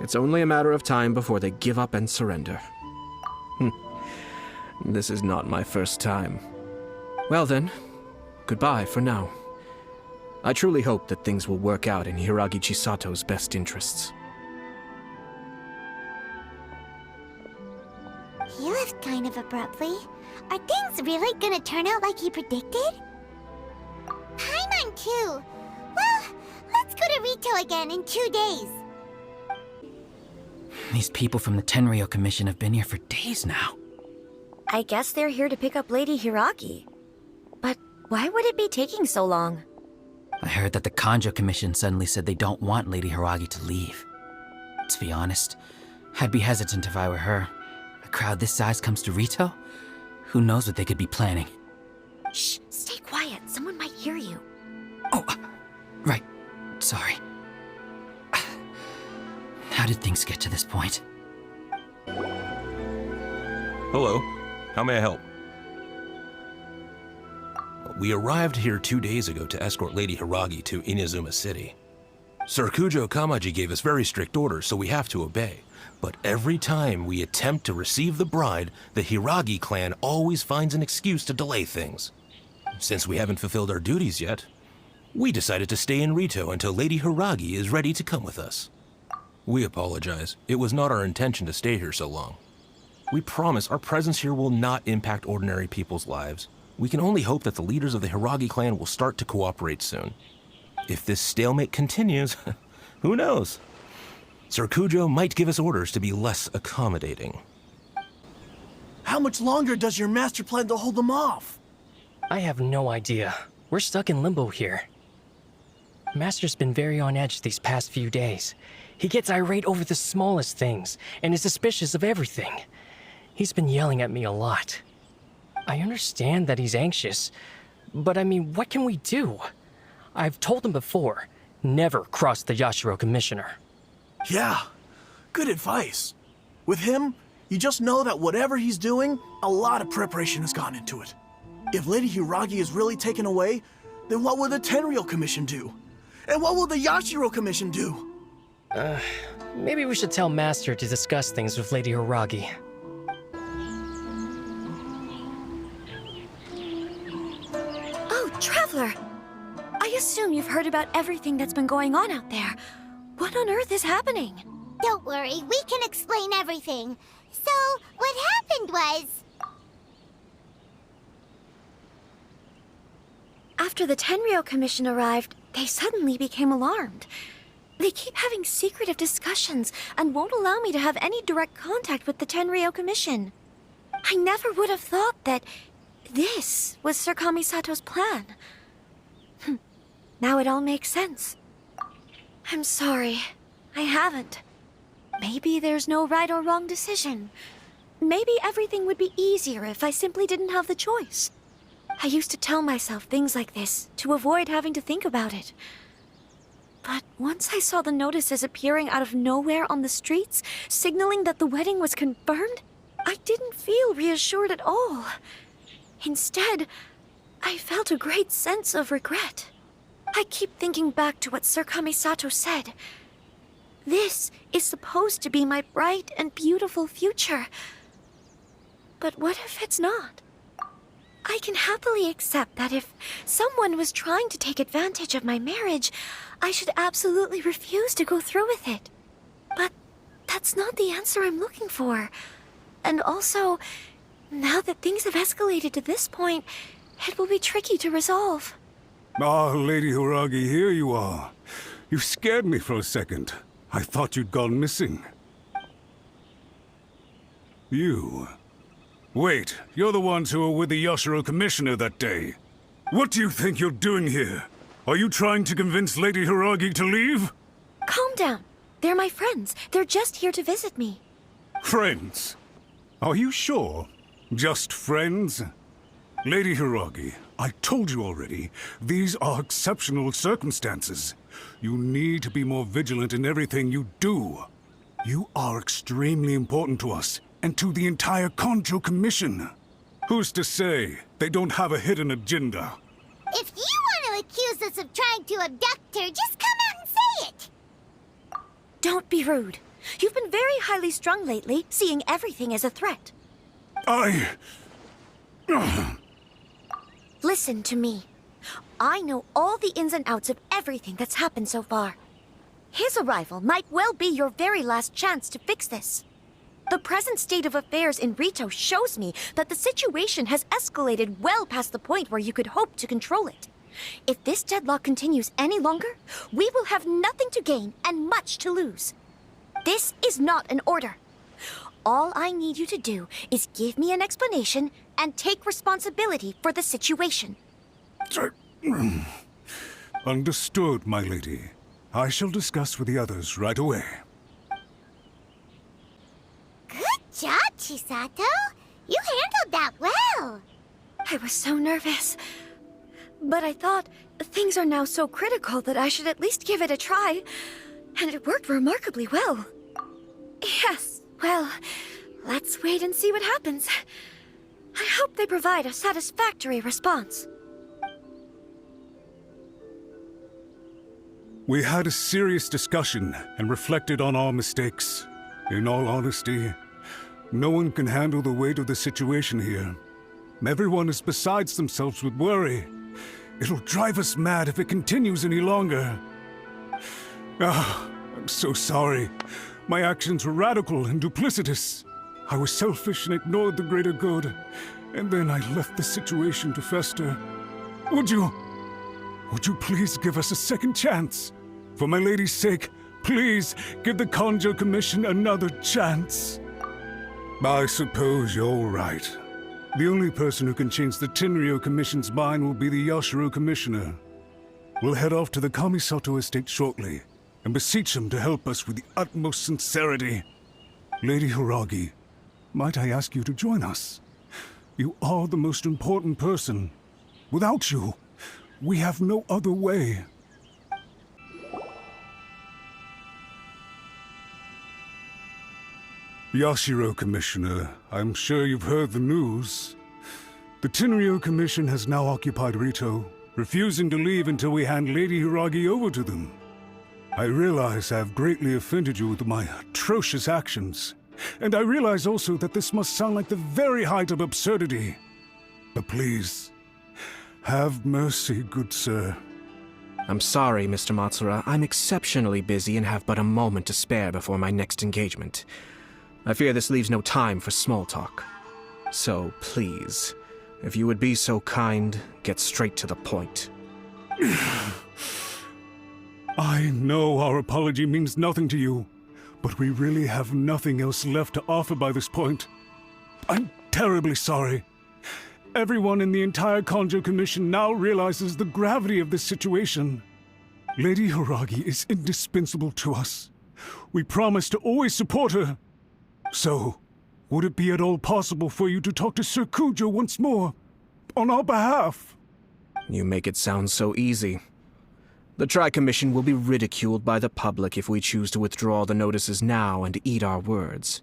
It's only a matter of time before they give up and surrender. This is not my first time. Well then, goodbye for now. I truly hope that things will work out in Hiragi Chisato's best interests. He left kind of abruptly. Are things really gonna turn out like he predicted? Paimon too! Well, let's go to Rito again in 2 days. These people from the Tenryo Commission have been here for days now. I guess they're here to pick up Lady Hiragi. But why would it be taking so long? I heard that the Kanjo Commission suddenly said they don't want Lady Hiragi to leave. To be honest, I'd be hesitant if I were her. A crowd this size comes to Rito? Who knows what they could be planning? Shh, stay quiet. Someone might hear you. Oh, right. Sorry. How did things get to this point? Hello. How may I help? We arrived here 2 days ago to escort Lady Hiragi to Inazuma City. Sir Kujo Kamaji gave us very strict orders, so we have to obey. But every time we attempt to receive the bride, the Hiragi clan always finds an excuse to delay things. Since we haven't fulfilled our duties yet, we decided to stay in Rito until Lady Hiragi is ready to come with us. We apologize. It was not our intention to stay here so long. We promise our presence here will not impact ordinary people's lives. We can only hope that the leaders of the Hiragi clan will start to cooperate soon. If this stalemate continues, who knows? Sir Kujo might give us orders to be less accommodating. How much longer does your master plan to hold them off? I have no idea. We're stuck in limbo here. Master's been very on edge these past few days. He gets irate over the smallest things, and is suspicious of everything. He's been yelling at me a lot. I understand that he's anxious, but I mean, what can we do? I've told him before, never cross the Yashiro Commissioner. Yeah, good advice. With him, you just know that whatever he's doing, a lot of preparation has gone into it. If Lady Hiragi is really taken away, then what will the Tenryou Commission do? And what will the Yashiro Commission do? Maybe we should tell Master to discuss things with Lady Hiragi. Oh, Traveler! I assume you've heard about everything that's been going on out there. What on earth is happening? Don't worry, we can explain everything. So, what happened was... After the Tenryou Commission arrived, they suddenly became alarmed. They keep having secretive discussions and won't allow me to have any direct contact with the Tenryou Commission. I never would have thought that this was Sir Kamisato's plan. Now it all makes sense. I'm sorry. I haven't. Maybe there's no right or wrong decision. Maybe everything would be easier if I simply didn't have the choice. I used to tell myself things like this to avoid having to think about it. But once I saw the notices appearing out of nowhere on the streets, signaling that the wedding was confirmed, I didn't feel reassured at all. Instead, I felt a great sense of regret. I keep thinking back to what Sir Kamisato said. This is supposed to be my bright and beautiful future. But what if it's not? I can happily accept that if someone was trying to take advantage of my marriage, I should absolutely refuse to go through with it. But that's not the answer I'm looking for. And also, now that things have escalated to this point, it will be tricky to resolve. Ah, Lady Hiragi, here you are. You scared me for a second. I thought you'd gone missing. You... Wait, you're the ones who were with the Yashiro Commissioner that day. What do you think you're doing here? Are you trying to convince Lady Hiragi to leave? Calm down. They're my friends. They're just here to visit me. Friends? Are you sure? Just friends? Lady Hiragi, I told you already, these are exceptional circumstances. You need to be more vigilant in everything you do. You are extremely important to us, and to the entire Kanjo Commission. Who's to say they don't have a hidden agenda? If you want to accuse us of trying to abduct her, just come out and say it! Don't be rude. You've been very highly strung lately, seeing everything as a threat. Listen to me. I know all the ins and outs of everything that's happened so far. His arrival might well be your very last chance to fix this. The present state of affairs in Rito shows me that the situation has escalated well past the point where you could hope to control it. If this deadlock continues any longer, we will have nothing to gain and much to lose. This is not an order. All I need you to do is give me an explanation and take responsibility for the situation. Understood, my lady. I shall discuss with the others right away. Good job, Chisato. You handled that well. I was so nervous. But I thought things are now so critical that I should at least give it a try. And it worked remarkably well. Yes, well, let's wait and see what happens. I hope they provide a satisfactory response. We had a serious discussion and reflected on our mistakes. In all honesty, no one can handle the weight of the situation here. Everyone is besides themselves with worry. It'll drive us mad if it continues any longer. I'm so sorry. My actions were radical and duplicitous. I was selfish and ignored the greater good. And then I left the situation to fester. Would you please give us a second chance? For my lady's sake, please give the Kanjo Commission another chance. I suppose you're right. The only person who can change the Tenryou Commission's mind will be the Yashiro Commissioner. We'll head off to the Kamisato estate shortly and beseech him to help us with the utmost sincerity. Lady Hiragi, might I ask you to join us? You are the most important person. Without you, we have no other way. Yashiro, Commissioner, I'm sure you've heard the news. The Tenryo Commission has now occupied Rito, refusing to leave until we hand Lady Hiragi over to them. I realize I have greatly offended you with my atrocious actions, and I realize also that this must sound like the very height of absurdity. But please, have mercy, good sir. I'm sorry, Mr. Matsura. I'm exceptionally busy and have but a moment to spare before my next engagement. I fear this leaves no time for small talk. So, please, if you would be so kind, get straight to the point. I know our apology means nothing to you, but we really have nothing else left to offer by this point. I'm terribly sorry. Everyone in the entire Kanjo Commission now realizes the gravity of this situation. Lady Hiragi is indispensable to us. We promise to always support her. So, would it be at all possible for you to talk to Sir Kujo once more, on our behalf? You make it sound so easy. The Tri-Commission will be ridiculed by the public if we choose to withdraw the notices now and eat our words.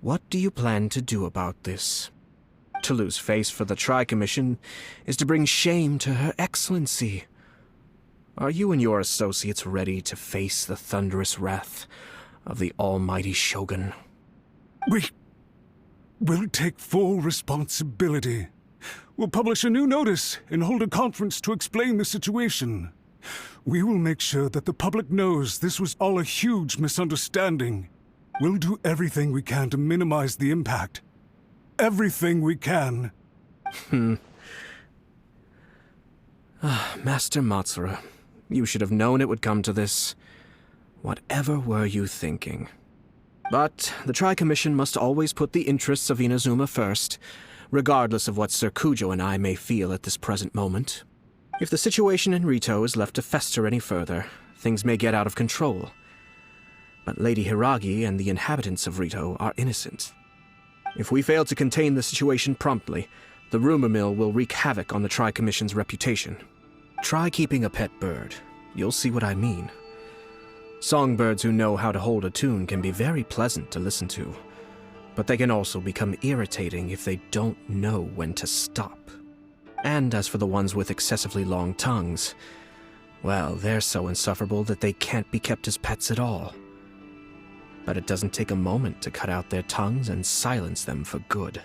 What do you plan to do about this? To lose face for the Tri-Commission is to bring shame to Her Excellency. Are you and your associates ready to face the thunderous wrath of the almighty Shogun? We'll take full responsibility. We'll publish a new notice and hold a conference to explain the situation. We will make sure that the public knows this was all a huge misunderstanding. We'll do everything we can to minimize the impact. Everything we can. Master Matsura, you should have known it would come to this. Whatever were you thinking? But the Tri-Commission must always put the interests of Inazuma first, regardless of what Sir Kujo and I may feel at this present moment. If the situation in Rito is left to fester any further, things may get out of control. But Lady Hiragi and the inhabitants of Rito are innocent. If we fail to contain the situation promptly, the rumor mill will wreak havoc on the Tri-Commission's reputation. Try keeping a pet bird. You'll see what I mean. Songbirds who know how to hold a tune can be very pleasant to listen to, but they can also become irritating if they don't know when to stop. And as for the ones with excessively long tongues, well, they're so insufferable that they can't be kept as pets at all. But it doesn't take a moment to cut out their tongues and silence them for good.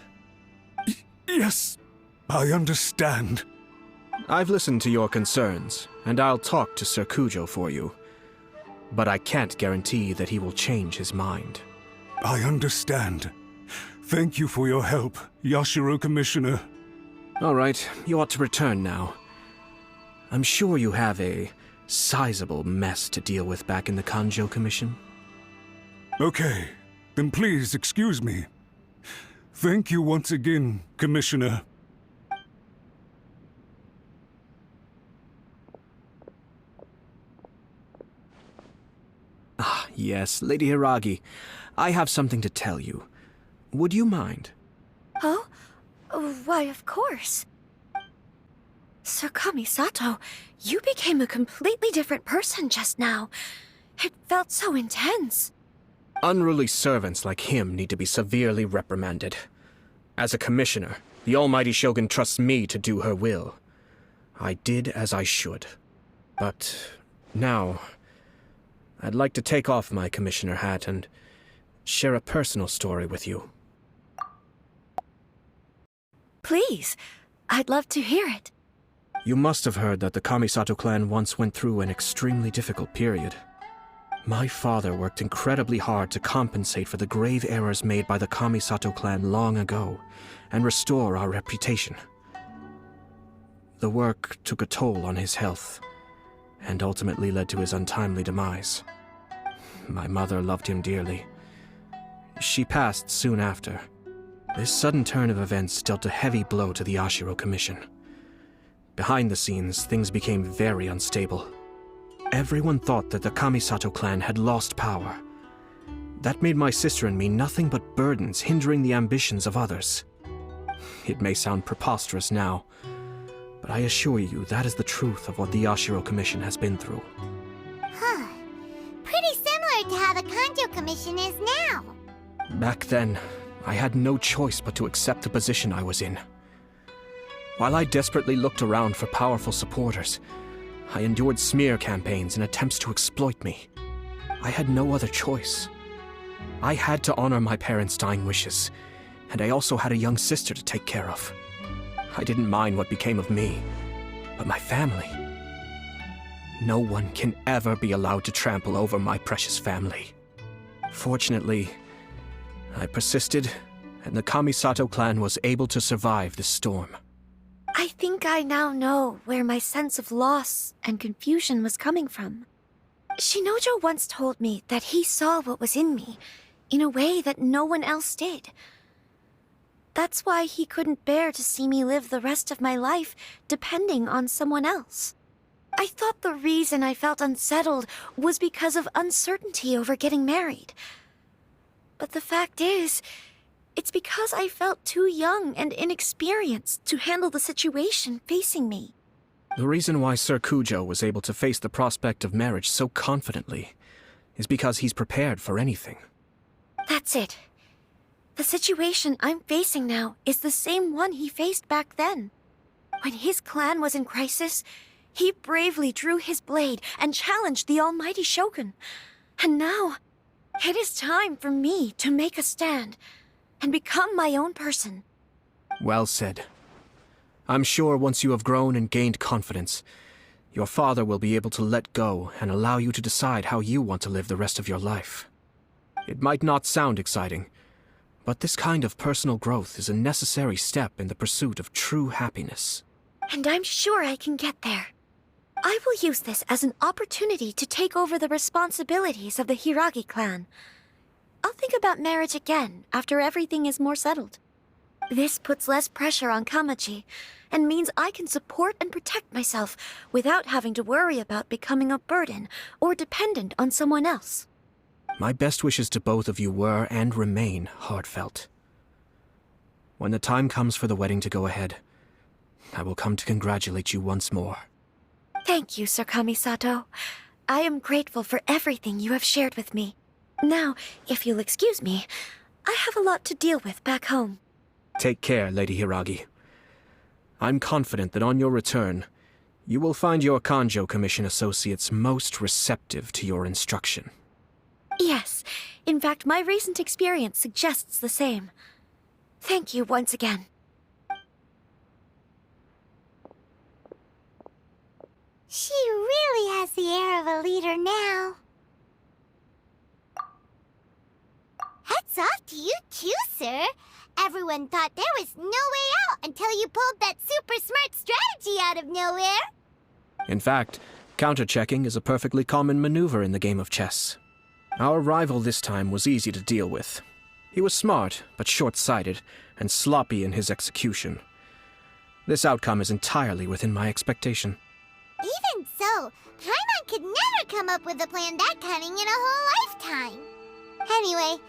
Yes, I understand. I've listened to your concerns, and I'll talk to Sir Kujo for you. But I can't guarantee that he will change his mind. I understand. Thank you for your help, Yashiro Commissioner. All right, you ought to return now. I'm sure you have a sizable mess to deal with back in the Kanjo Commission. Okay, then please excuse me. Thank you once again, Commissioner. Ah, yes, Lady Hiragi. I have something to tell you. Would you mind? Oh? Why, of course. Sir Kamisato, you became a completely different person just now. It felt so intense. Unruly servants like him need to be severely reprimanded. As a commissioner, the almighty Shogun trusts me to do her will. I did as I should. But now, I'd like to take off my commissioner hat and share a personal story with you. Please, I'd love to hear it. You must have heard that the Kamisato clan once went through an extremely difficult period. My father worked incredibly hard to compensate for the grave errors made by the Kamisato clan long ago and restore our reputation. The work took a toll on his health and ultimately led to his untimely demise. My mother loved him dearly. She passed soon after. This sudden turn of events dealt a heavy blow to the Yashiro Commission. Behind the scenes, things became very unstable. Everyone thought that the Kamisato clan had lost power. That made my sister and me nothing but burdens hindering the ambitions of others. It may sound preposterous now, but I assure you that is the truth of what the Yashiro Commission has been through. Huh. Pretty similar to how the Kanjo Commission is now. Back then, I had no choice but to accept the position I was in. While I desperately looked around for powerful supporters, I endured smear campaigns and attempts to exploit me. I had no other choice. I had to honor my parents' dying wishes, and I also had a young sister to take care of. I didn't mind what became of me, but my family. No one can ever be allowed to trample over my precious family. Fortunately, I persisted, and the Kamisato clan was able to survive the storm. I think I now know where my sense of loss and confusion was coming from. Shinojo once told me that he saw what was in me in a way that no one else did. That's why he couldn't bear to see me live the rest of my life depending on someone else. I thought the reason I felt unsettled was because of uncertainty over getting married. But the fact is, it's because I felt too young and inexperienced to handle the situation facing me. The reason why Sir Kujo was able to face the prospect of marriage so confidently is because he's prepared for anything. That's it. The situation I'm facing now is the same one he faced back then. When his clan was in crisis, he bravely drew his blade and challenged the almighty Shogun. And now, it is time for me to make a stand and become my own person. Well said. I'm sure once you have grown and gained confidence, your father will be able to let go and allow you to decide how you want to live the rest of your life. It might not sound exciting, but this kind of personal growth is a necessary step in the pursuit of true happiness. And I'm sure I can get there. I will use this as an opportunity to take over the responsibilities of the Hiragi clan. I'll think about marriage again after everything is more settled. This puts less pressure on Kamaji, and means I can support and protect myself without having to worry about becoming a burden or dependent on someone else. My best wishes to both of you were and remain heartfelt. When the time comes for the wedding to go ahead, I will come to congratulate you once more. Thank you, Sir Kamisato. I am grateful for everything you have shared with me. Now, if you'll excuse me, I have a lot to deal with back home. Take care, Lady Hiragi. I'm confident that on your return, you will find your Kanjo Commission associates most receptive to your instruction. Yes, in fact, my recent experience suggests the same. Thank you once again. She really has the air of a leader now. Hats off to you too, sir. Everyone thought there was no way out until you pulled that super smart strategy out of nowhere. In fact, counter-checking is a perfectly common maneuver in the game of chess. Our rival this time was easy to deal with. He was smart, but short-sighted, and sloppy in his execution. This outcome is entirely within my expectation. Even so, Paimon could never come up with a plan that cunning in a whole lifetime. Anyway,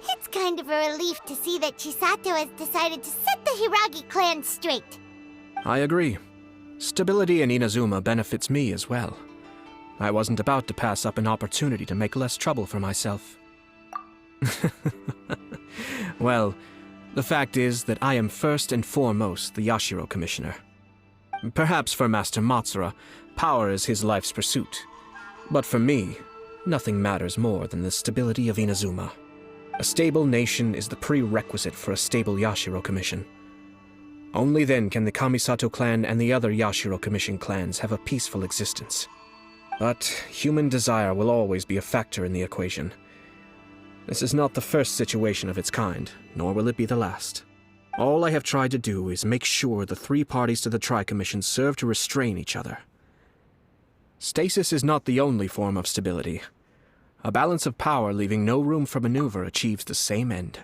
it's kind of a relief to see that Chisato has decided to set the Hiragi clan straight. I agree. Stability in Inazuma benefits me as well. I wasn't about to pass up an opportunity to make less trouble for myself. Well, the fact is that I am first and foremost the Yashiro Commissioner. Perhaps for Master Matsura, power is his life's pursuit. But for me, nothing matters more than the stability of Inazuma. A stable nation is the prerequisite for a stable Yashiro Commission. Only then can the Kamisato clan and the other Yashiro Commission clans have a peaceful existence. But human desire will always be a factor in the equation. This is not the first situation of its kind, nor will it be the last. All I have tried to do is make sure the three parties to the Tri-Commission serve to restrain each other. Stasis is not the only form of stability. A balance of power leaving no room for maneuver achieves the same end.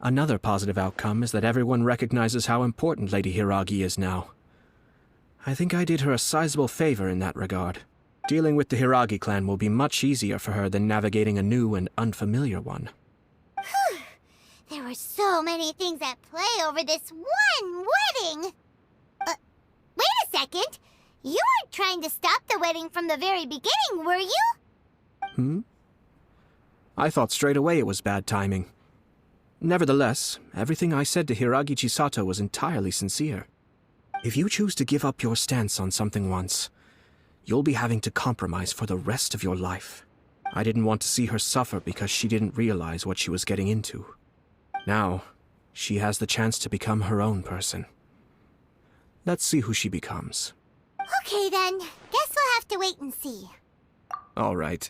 Another positive outcome is that everyone recognizes how important Lady Hiragi is now. I think I did her a sizable favor in that regard. Dealing with the Hiragi clan will be much easier for her than navigating a new and unfamiliar one. There were so many things at play over this one wedding. Wait a second. You weren't trying to stop the wedding from the very beginning, were you? I thought straight away it was bad timing. Nevertheless, everything I said to Hiragi Chisato was entirely sincere. If you choose to give up your stance on something once, you'll be having to compromise for the rest of your life. I didn't want to see her suffer because she didn't realize what she was getting into. Now, she has the chance to become her own person. Let's see who she becomes. Okay then, guess we'll have to wait and see. All right.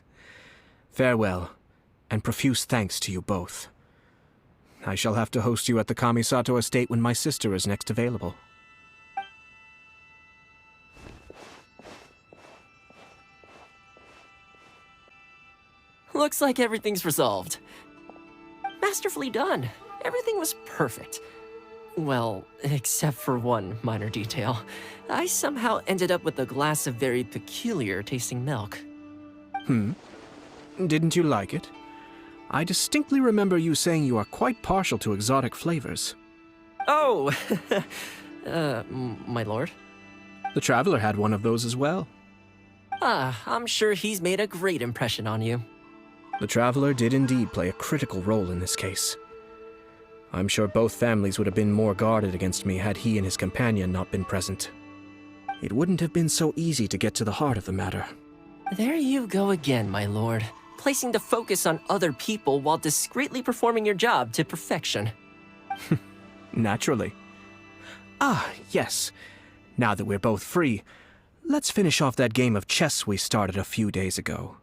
Farewell, and profuse thanks to you both. I shall have to host you at the Kamisato estate when my sister is next available. Looks like everything's resolved. Masterfully done. Everything was perfect. Well, except for one minor detail. I somehow ended up with a glass of very peculiar tasting milk. Didn't you like it? I distinctly remember you saying you are quite partial to exotic flavors. Oh! My lord? The Traveler had one of those as well. I'm sure he's made a great impression on you. The Traveler did indeed play a critical role in this case. I'm sure both families would have been more guarded against me had he and his companion not been present. It wouldn't have been so easy to get to the heart of the matter. There you go again, my lord. Placing the focus on other people while discreetly performing your job to perfection. Naturally. Yes. Now that we're both free, let's finish off that game of chess we started a few days ago.